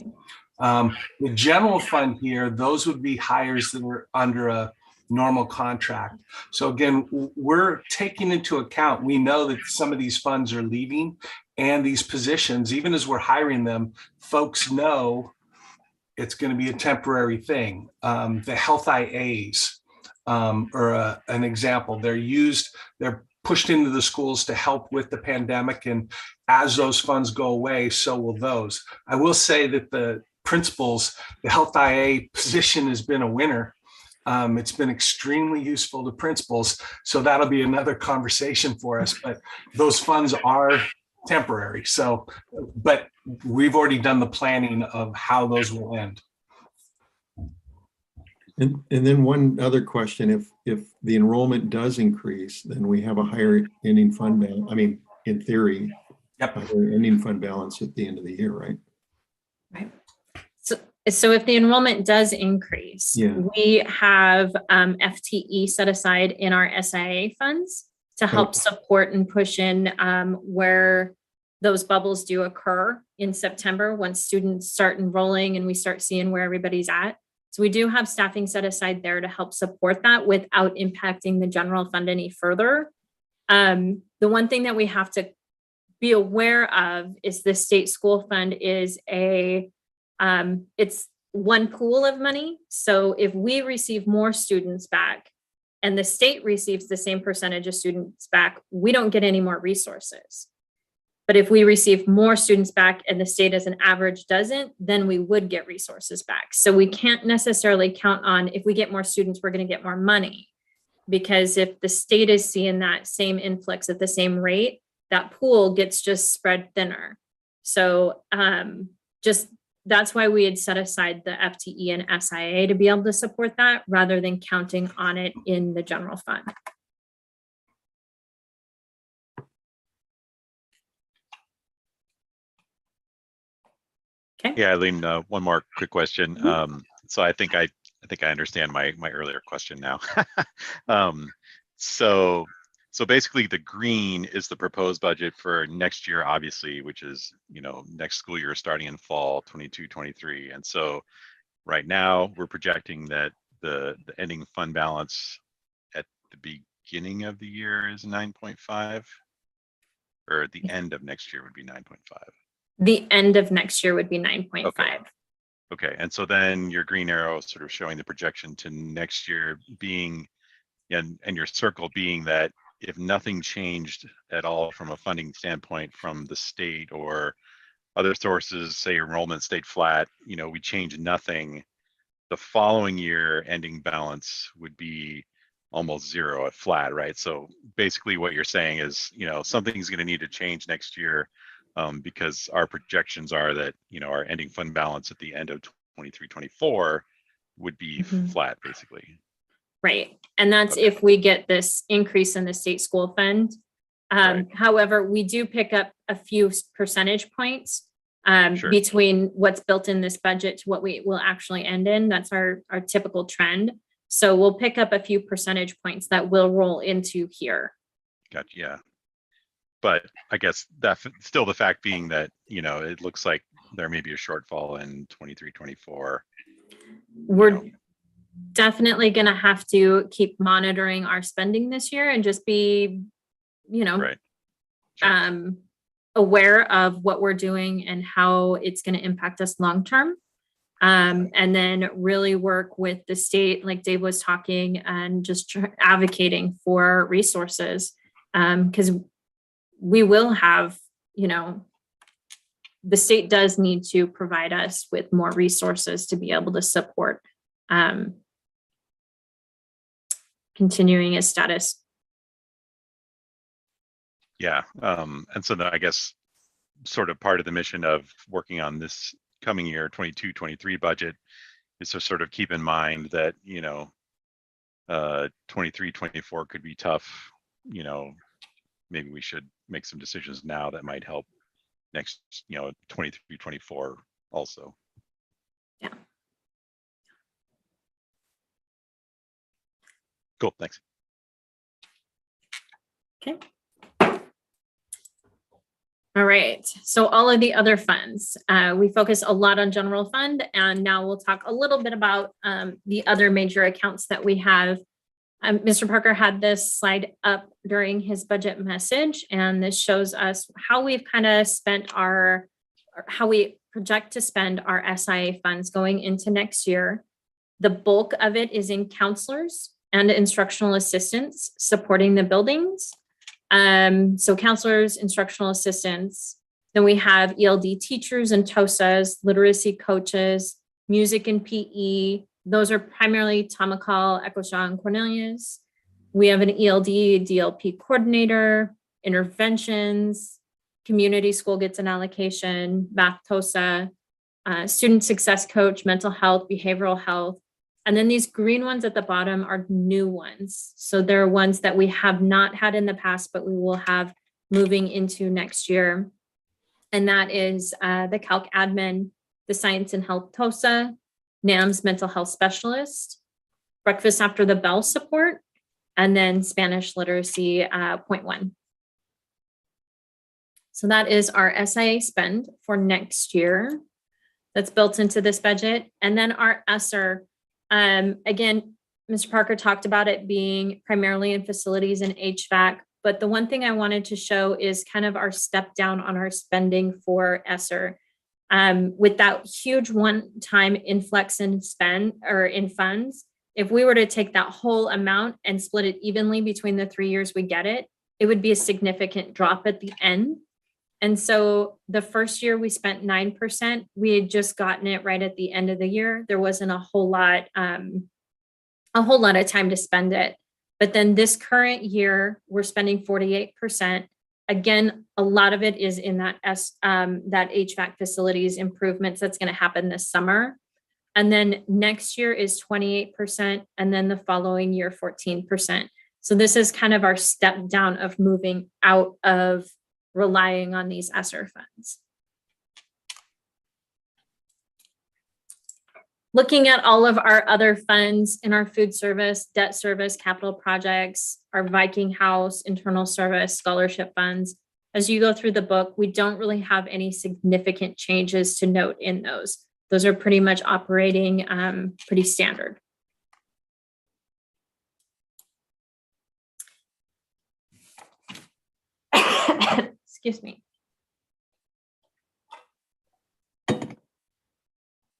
The general fund here, those would be hires that were under a normal contract. So again, we're taking into account, we know that some of these funds are leaving and these positions, even as we're hiring them, folks know it's going to be a temporary thing. The health IAs are an example. They're pushed into the schools to help with the pandemic. And as those funds go away, so will those. I will say that the principals, the health IA position has been a winner. It's been extremely useful to principals. So that'll be another conversation for us, but those funds are temporary. So, but we've already done the planning of how those will end. And then one other question, if the enrollment does increase, then we have a higher ending fund balance. I mean, in theory, a higher ending fund balance at the end of the year, right? Right. So if the enrollment does increase, we have FTE set aside in our SIA funds to help support and push in where those bubbles do occur in September once students start enrolling and we start seeing where everybody's at. So we do have staffing set aside there to help support that without impacting the general fund any further. The one thing that we have to be aware of is the state school fund is it's one pool of money. So if we receive more students back and the state receives the same percentage of students back, we don't get any more resources. But if we receive more students back and the state as an average doesn't, then we would get resources back. So we can't necessarily count on if we get more students, we're going to get more money. Because if the state is seeing that same influx at the same rate, that pool gets just spread thinner. So that's why we had set aside the FTE and SIA to be able to support that rather than counting on it in the general fund. Okay. Yeah, Eileen, one more quick question. So I think I understand my earlier question now. So basically the green is the proposed budget for next year, obviously, which is, next school year starting in fall 22-23. And so right now we're projecting that the ending fund balance at the beginning of the year is 9.5, or at the end of next year would be 9.5. The end of next year would be 9.5. Okay, and so then your green arrow sort of showing the projection to next year being, and your circle being that if nothing changed at all from a funding standpoint from the state or other sources, say enrollment stayed flat, we change nothing, the following year ending balance would be almost zero at flat, right? So basically what you're saying is, something's going to need to change next year because our projections are that, our ending fund balance at the end of 23-24 would be flat, basically. Right. And that's if we get this increase in the state school fund. However, we do pick up a few percentage points between what's built in this budget to what we will actually end in. That's our typical trend. So we'll pick up a few percentage points that will roll into here. Gotcha. Yeah. But I guess that still the fact being that, it looks like there may be a shortfall in 23-24. We're definitely going to have to keep monitoring our spending this year and just be, aware of what we're doing and how it's going to impact us long term. And then really work with the state, like Dave was talking, and just advocating for resources. Because we will have, the state does need to provide us with more resources to be able to support continuing as status. Yeah. And so I guess sort of part of the mission of working on this coming year 22-23 budget is to sort of keep in mind that 23-24 could be tough. Maybe we should make some decisions now that might help next 23-24 also. Yeah. Cool, thanks. Okay. All right, so all of the other funds, we focus a lot on general fund, and now we'll talk a little bit about the other major accounts that we have. Mr. Parker had this slide up during his budget message, and this shows us how we've kind of spent how we project to spend our SIA funds going into next year. The bulk of it is in counselors and instructional assistants supporting the buildings. So counselors, instructional assistants, then we have ELD teachers and TOSAs, literacy coaches, music and PE. Those are primarily Tamacall, Eccleshaw, and Cornelius. We have an ELD, DLP coordinator, interventions, community school gets an allocation, math TOSA, student success coach, mental health, behavioral health. And then these green ones at the bottom are new ones. So they're ones that we have not had in the past, but we will have moving into next year. And that is the Calc admin, the science and health TOSA, NAMS mental health specialist, breakfast after the bell support, and then Spanish literacy 0.1. So that is our SIA spend for next year. That's built into this budget. And then our ESSER. Again, Mr. Parker talked about it being primarily in facilities and HVAC, but the one thing I wanted to show is kind of our step down on our spending for ESSER. With that huge one-time influx in spend or in funds, if we were to take that whole amount and split it evenly between the 3 years we get it, it would be a significant drop at the end. And so the first year we spent 9%, we had just gotten it right at the end of the year. There wasn't a whole lot of time to spend it. But then this current year, we're spending 48%. Again, a lot of it is in that HVAC facilities improvements that's going to happen this summer. And then next year is 28%, and then the following year, 14%. So this is kind of our step down of moving out of relying on these ESSER funds. Looking at all of our other funds in our food service, debt service, capital projects, our Viking House, internal service, scholarship funds. As you go through the book, we don't really have any significant changes to note in those. Those are pretty much operating pretty standard. Excuse me.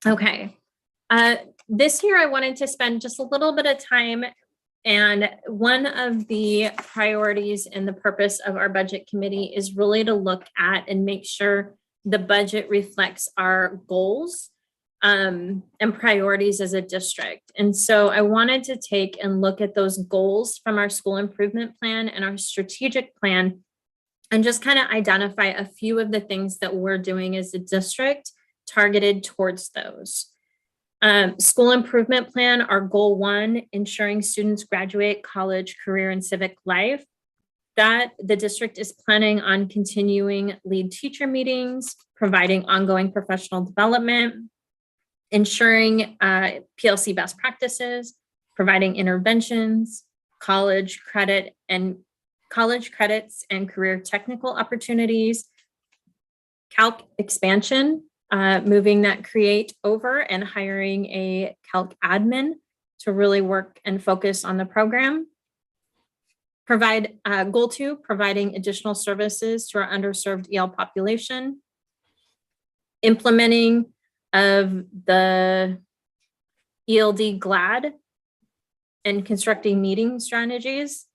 Okay. This year I wanted to spend just a little bit of time And one of the priorities and the purpose of our budget committee is really to look at and make sure the budget reflects our goals and priorities as a district. And so I wanted to take and look at those goals from our school improvement plan and our strategic plan and just kind of identify a few of the things that we're doing as a district targeted towards those. School improvement plan, our goal 1, ensuring students graduate college, career, and civic life. That the district is planning on continuing lead teacher meetings, providing ongoing professional development, ensuring PLC best practices, providing interventions, college credits and career technical opportunities, calc expansion, moving that create over and hiring a calc admin to really work and focus on the program. Goal 2, providing additional services to our underserved EL population. Implementing of the ELD GLAD and constructing meeting strategies.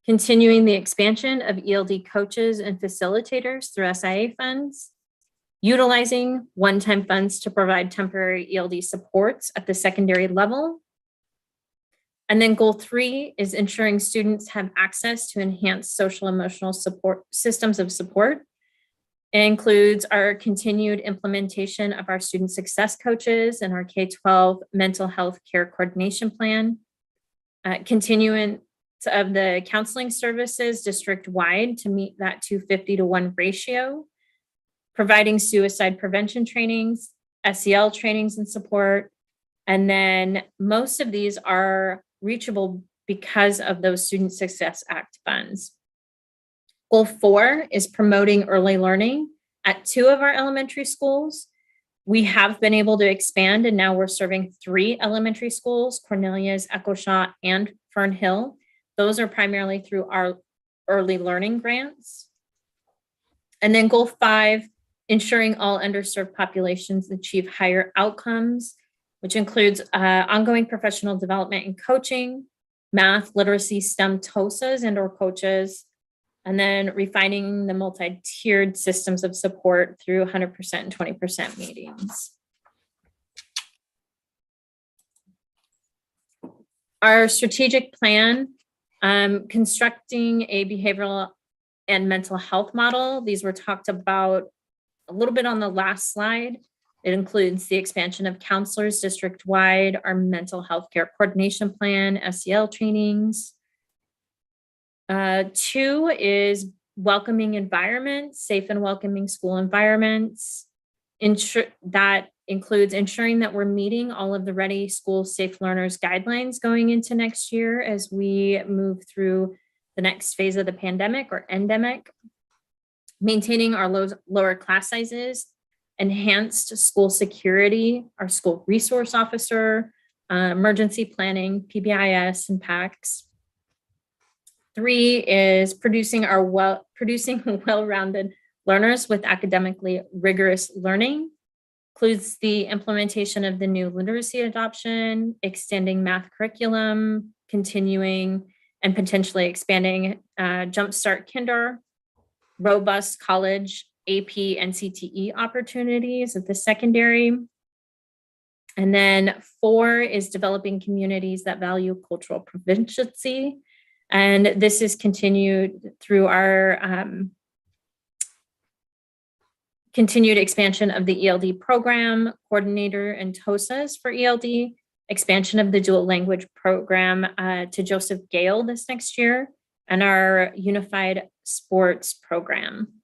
Continuing the expansion of ELD coaches and facilitators through SIA funds. Utilizing one-time funds to provide temporary ELD supports at the secondary level. And then goal 3 is ensuring students have access to enhanced social emotional support systems of support. It includes our continued implementation of our student success coaches and our K-12 mental health care coordination plan. Continuance of the counseling services district-wide to meet that 250-to-1 ratio. Providing suicide prevention trainings, SEL trainings and support. And then most of these are reachable because of those Student Success Act funds. Goal 4 is promoting early learning at 2 of our elementary schools. We have been able to expand, and now we're serving 3 elementary schools, Cornelius, Echo Shot, and Fern Hill. Those are primarily through our early learning grants. And then goal 5, ensuring all underserved populations achieve higher outcomes, which includes ongoing professional development and coaching, math, literacy, STEM TOSAs and or coaches, and then refining the multi-tiered systems of support through 100% and 20% meetings. Our strategic plan, constructing a behavioral and mental health model. These were talked about a little bit on the last slide. It includes the expansion of counselors district-wide, our mental health care coordination plan, SEL trainings. 2 is welcoming environments, safe and welcoming school environments. That includes ensuring that we're meeting all of the Ready School Safe Learners guidelines going into next year as we move through the next phase of the pandemic or endemic. Maintaining our lower class sizes, enhanced school security, our school resource officer, emergency planning, PBIS, and PACS. 3 is producing well-rounded learners with academically rigorous learning. Includes the implementation of the new literacy adoption, extending math curriculum, continuing and potentially expanding Jumpstart Kinder, robust college AP and CTE opportunities at the secondary. And then 4 is developing communities that value cultural proficiency. And this is continued through our continued expansion of the ELD program, coordinator and TOSAs for ELD, expansion of the dual language program to Joseph Gale this next year, and our unified sports program.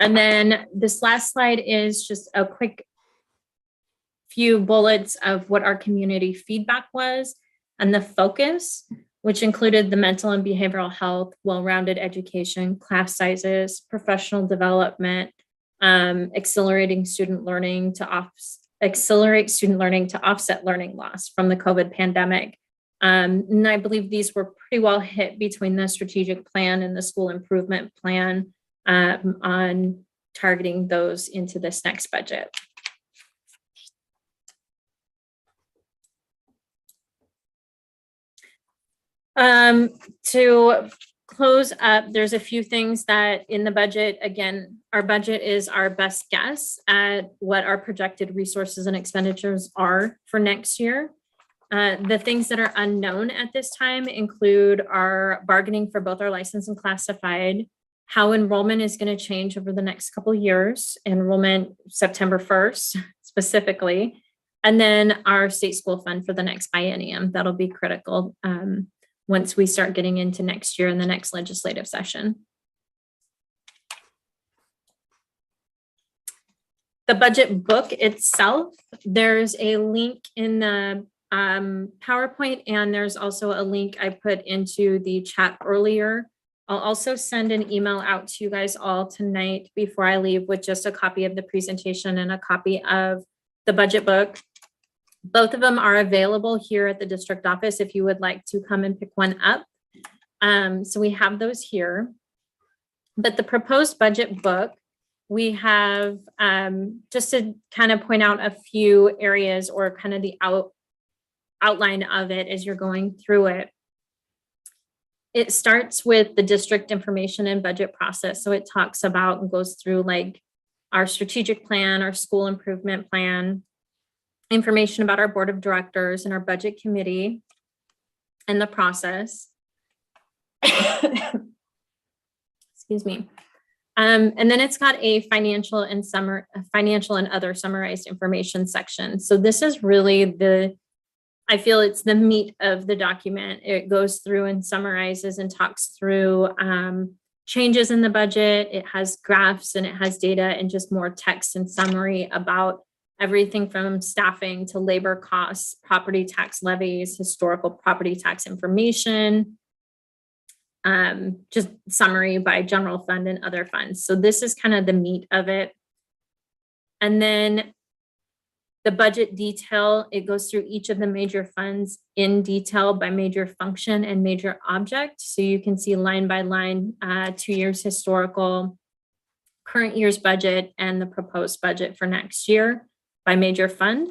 And then this last slide is just a quick few bullets of what our community feedback was and the focus, which included the mental and behavioral health, well-rounded education, class sizes, professional development, accelerating student learning to accelerate student learning to offset learning loss from the COVID pandemic. And I believe these were pretty well hit between the strategic plan and the school improvement plan on targeting those into this next budget. To close up, there's a few things that in the budget, again, our budget is our best guess at what our projected resources and expenditures are for next year. The things that are unknown at this time include our bargaining for both our licensed and classified, how enrollment is going to change over the next couple of years, enrollment September 1st specifically, and then our state school fund for the next biennium. That'll be critical once we start getting into next year in the next legislative session. The budget book itself, there's a link in the PowerPoint, and there's also a link I put into the chat earlier. I'll also send an email out to you guys all tonight before I leave with just a copy of the presentation and a copy of the budget book. Both of them are available here at the district office if you would like to come and pick one up. So we have those here. But the proposed budget book, we have, just to kind of point out a few areas or kind of the outline of it as you're going through it. It starts with the district information and budget process. So it talks about and goes through like our strategic plan, our school improvement plan, information about our board of directors and our budget committee and the process. Excuse me. And then it's got a financial and other summarized information section. So this is really I feel it's the meat of the document. It goes through and summarizes and talks through changes in the budget. It has graphs and it has data and just more text and summary about everything from staffing to labor costs, property tax levies, historical property tax information, just summary by general fund and other funds. So this is kind of the meat of it. And then the budget detail, it goes through each of the major funds in detail by major function and major object. So you can see line by line, 2 years historical, current year's budget, and the proposed budget for next year by major fund.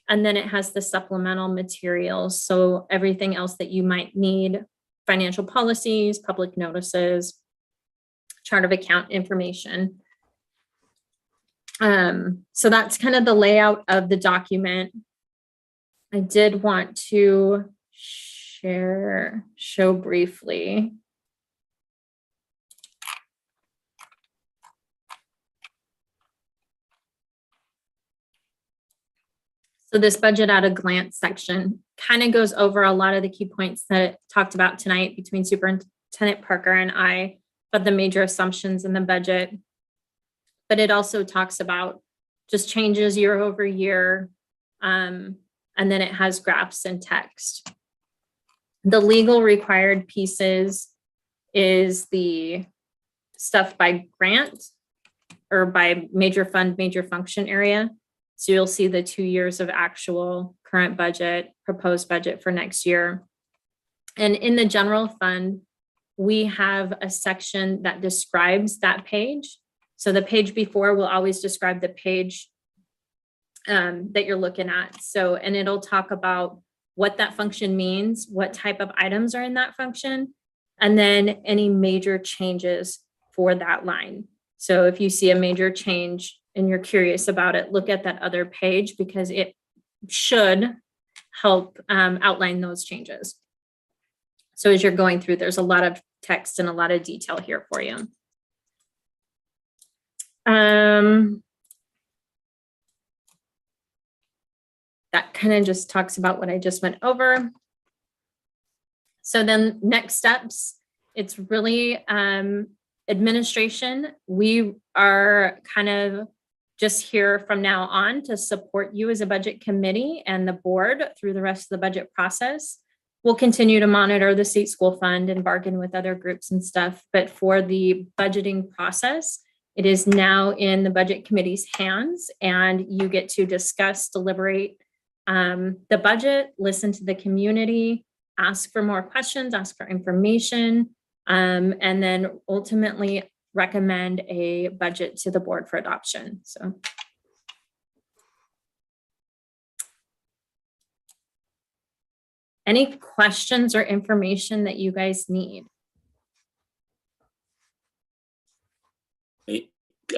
And then it has the supplemental materials. So everything else that you might need, financial policies, public notices, chart of account information. So that's kind of the layout of the document. I did want to show briefly. So this budget at a glance section kind of goes over a lot of the key points that it talked about tonight between Superintendent Parker and I, but the major assumptions in the budget. But it also talks about just changes year over year. And then it has graphs and text. The legal required pieces is the stuff by grant or by major fund, major function area. So you'll see the 2 years of actual current budget, proposed budget for next year. And in the general fund, we have a section that describes that page. So the page before will always describe the page that you're looking at. So, and it'll talk about what that function means, what type of items are in that function, and then any major changes for that line. So if you see a major change and you're curious about it, look at that other page because it should help outline those changes. So as you're going through, there's a lot of text and a lot of detail here for you. That kind of just talks about what I just went over. So then next steps, it's really administration. We are kind of just here from now on to support you as a budget committee and the board through the rest of the budget process. We'll continue to monitor the state school fund and bargain with other groups and stuff. But for the budgeting process, it is now in the budget committee's hands, and you get to discuss, deliberate the budget, listen to the community, ask for more questions, ask for information, and then ultimately recommend a budget to the board for adoption. So. Any questions or information that you guys need?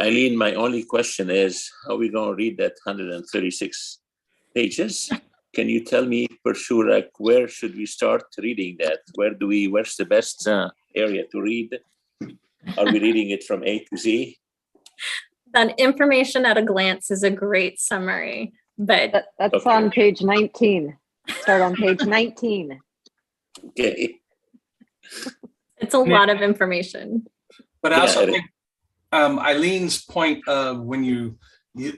Eileen, my only question is, how are we going to read that 136 pages? Can you tell me for sure, like, where should we start reading that? Where's the best area to read? Are we reading it from A to Z? That information at a glance is a great summary, but That's Okay. on page 19. Start on page 19. Okay. it's a lot of information. But I Yeah, also it is. think Eileen's point of when you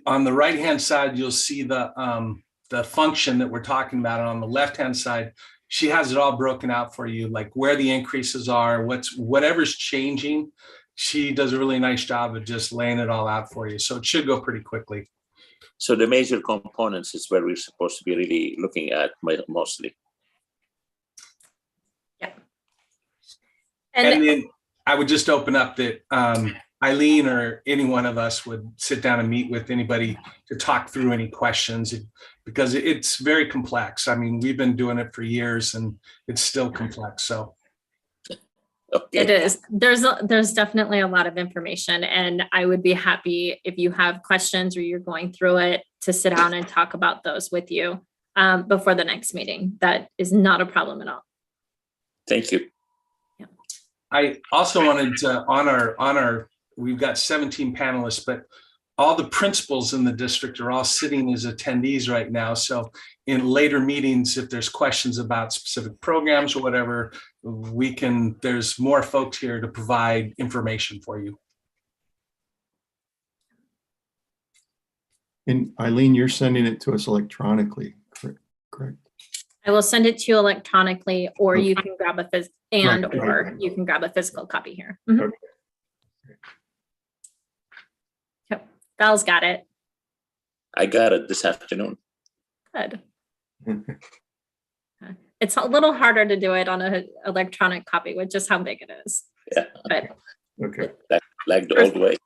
on the right-hand side, you'll see the function that we're talking about. And on the left-hand side, she has it all broken out for you, like where the increases are, whatever's changing. She does a really nice job of just laying it all out for you. So it should go pretty quickly. So the major components is where we're supposed to be really looking at mostly. Yeah. And then I would just open up that Eileen or any one of us would sit down and meet with anybody to talk through any questions, because it's very complex. I mean, we've been doing it for years and it's still complex. So It is. There's definitely a lot of information, and I would be happy if you have questions or you're going through it to sit down and talk about those with you before the next meeting. That is not a problem at all. Thank you. I also wanted to honor, we've got 17 panelists, but all the principals in the district are all sitting as attendees right now. So in later meetings, if there's questions about specific programs or whatever, there's more folks here to provide information for you. And Eileen, you're sending it to us electronically, correct? I will send it to you electronically, or Okay. you can grab a you can grab a physical copy here. Okay. Yep. Val's got it. I got it this afternoon. Good. It's a little harder to do it on an electronic copy with just how big it is. Yeah. But Okay. Like the old way.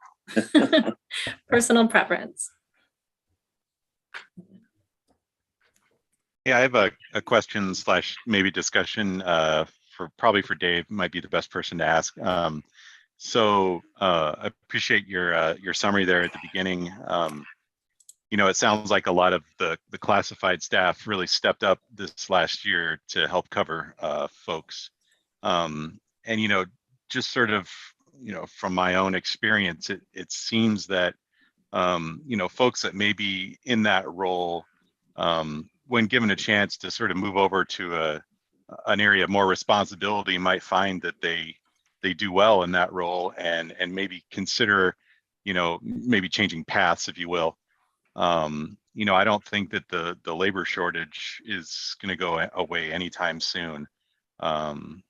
personal preference. Yeah, I have a question / maybe discussion probably for Dave, might be the best person to ask. So I appreciate your summary there at the beginning. It sounds like a lot of the classified staff really stepped up this last year to help cover folks. And just sort of, from my own experience, it seems that folks that may be in that role, when given a chance to sort of move over to an area of more responsibility, might find that they do well in that role and maybe consider, maybe changing paths, if you will. I don't think that the labor shortage is going to go away anytime soon. And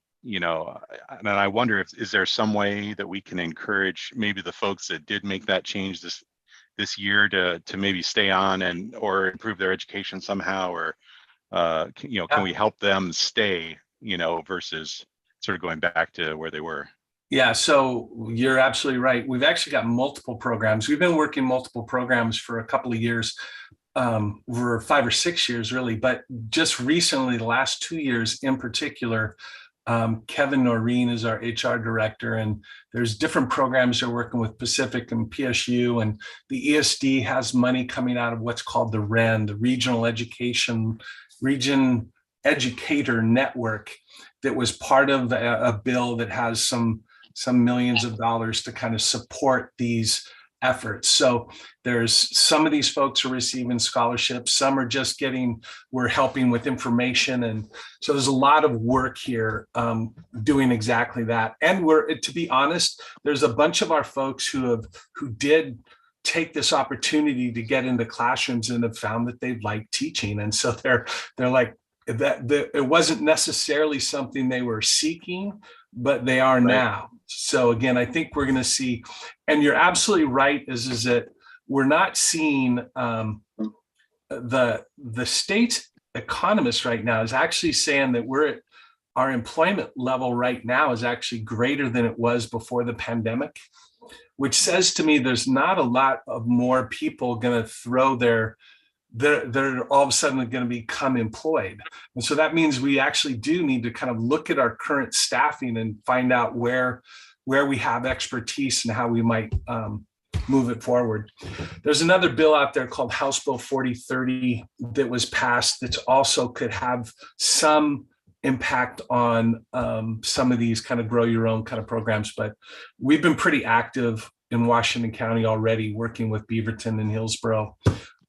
I wonder is there some way that we can encourage maybe the folks that did make that change this year to maybe stay on or improve their education somehow, or can we help them stay, versus sort of going back to where they were? Yeah, so you're absolutely right. We've actually got multiple programs. We've been working multiple programs for a couple of years, for 5 or 6 years really, but just recently, the last 2 years in particular, Kevin Noreen is our HR director, and there's different programs they're working with Pacific and PSU, and the ESD has money coming out of what's called the REN, the Regional Region Educator Network, that was part of a bill that has some millions of dollars to kind of support these efforts. So there's some of these folks are receiving scholarships, some are just we're helping with information. And so there's a lot of work here doing exactly that. And to be honest, there's a bunch of our folks who did take this opportunity to get into classrooms and have found that they like teaching. And so they're like, it wasn't necessarily something they were seeking, but they are now. So again, I think we're going to see, and you're absolutely right, is that we're not seeing the state economist right now is actually saying that our employment level right now is actually greater than it was before the pandemic, which says to me there's not a lot of more people going to throw their they're all of a sudden going to become employed. And so that means we actually do need to kind of look at our current staffing and find out where we have expertise and how we might move it forward. There's another bill out there called House Bill 4030 that was passed that also could have some impact on some of these kind of grow your own kind of programs. But we've been pretty active in Washington County already, working with Beaverton and Hillsborough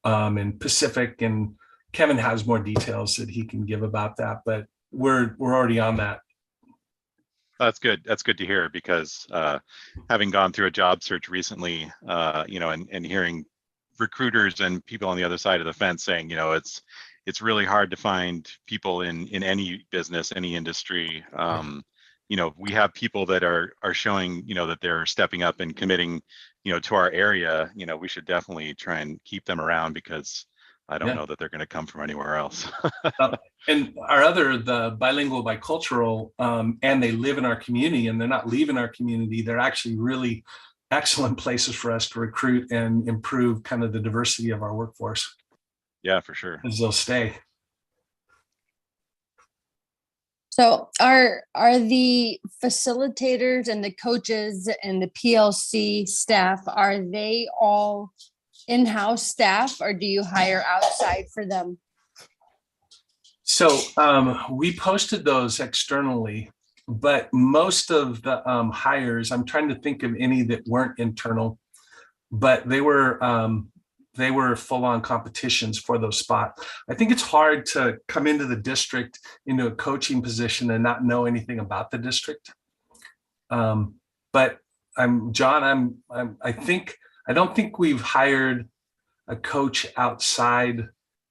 and Pacific, and Kevin has more details that he can give about that, but we're already on that. That's good. That's good to hear, because having gone through a job search recently, and hearing recruiters and people on the other side of the fence saying, it's really hard to find people in any business, any industry. We have people that are showing, that they're stepping up and committing, to our area. We should definitely try and keep them around, because I don't know that they're going to come from anywhere else. And the bilingual, bicultural, and they live in our community and they're not leaving our community. They're actually really excellent places for us to recruit and improve kind of the diversity of our workforce. Yeah, for sure. As they'll stay. So are the facilitators and the coaches and the PLC staff, are they all in-house staff, or do you hire outside for them? So we posted those externally, but most of the hires, I'm trying to think of any that weren't internal, but they were full-on competitions for those spots. I think it's hard to come into the district into a coaching position and not know anything about the district. But I don't think we've hired a coach outside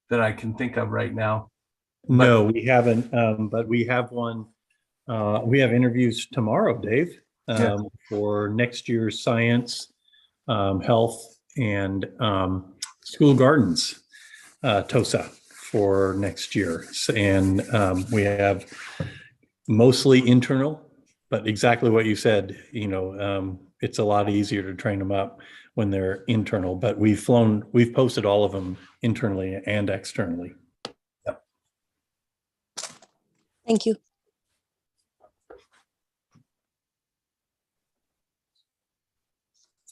that I can think of right now. No, we haven't, but we have one. We have interviews tomorrow, Dave, for next year's science, health, and school gardens, TOSA for next year. And we have mostly internal, but exactly what you said, it's a lot easier to train them up when they're internal, but we've posted all of them internally and externally. Yep. Thank you.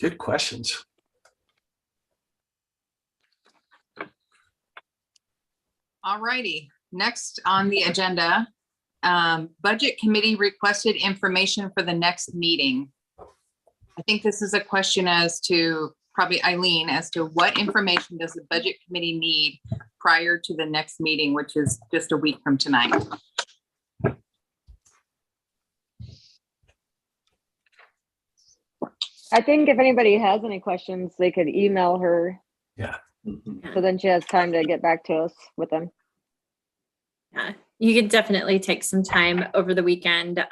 Good questions. All righty, next on the agenda, Budget Committee requested information for the next meeting. I think this is a question as to, probably Eileen, as to what information does the Budget Committee need prior to the next meeting, which is just a week from tonight. I think if anybody has any questions, they could email her. Yeah. So then she has time to get back to us with them. Yeah, you could definitely take some time over the weekend.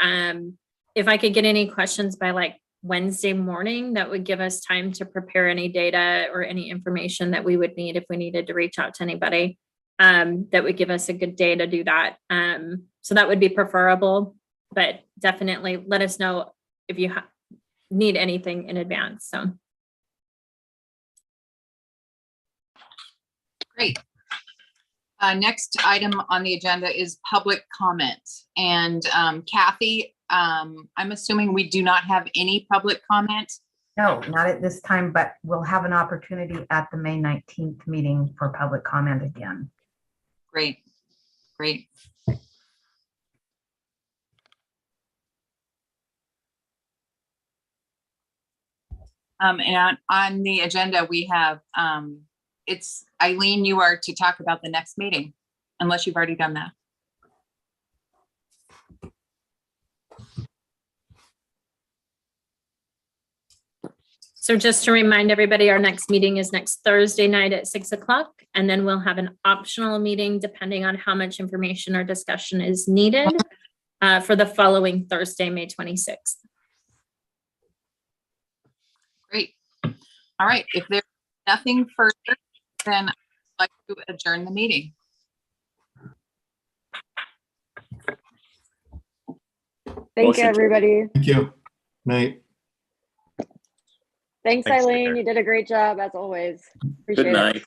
If I could get any questions by like Wednesday morning, that would give us time to prepare any data or any information that we would need if we needed to reach out to anybody. That would give us a good day to do that. So that would be preferable, but definitely let us know if you need anything in advance. So. Great. Next item on the agenda is public comment. And Kathy, I'm assuming we do not have any public comment. No, not at this time, but we'll have an opportunity at the May 19th meeting for public comment again. Great, great. And on the agenda, we have, it's Eileen, you are to talk about the next meeting, unless you've already done that. So just to remind everybody, our next meeting is next Thursday night at 6 o'clock, and then we'll have an optional meeting depending on how much information or discussion is needed for the following Thursday, May 26th. Great. All right. If there's nothing further, then I'd like to adjourn the meeting. Thank you, everybody. Thank you. Night. Thanks, Eileen. You did a great job as always. Appreciate Good night.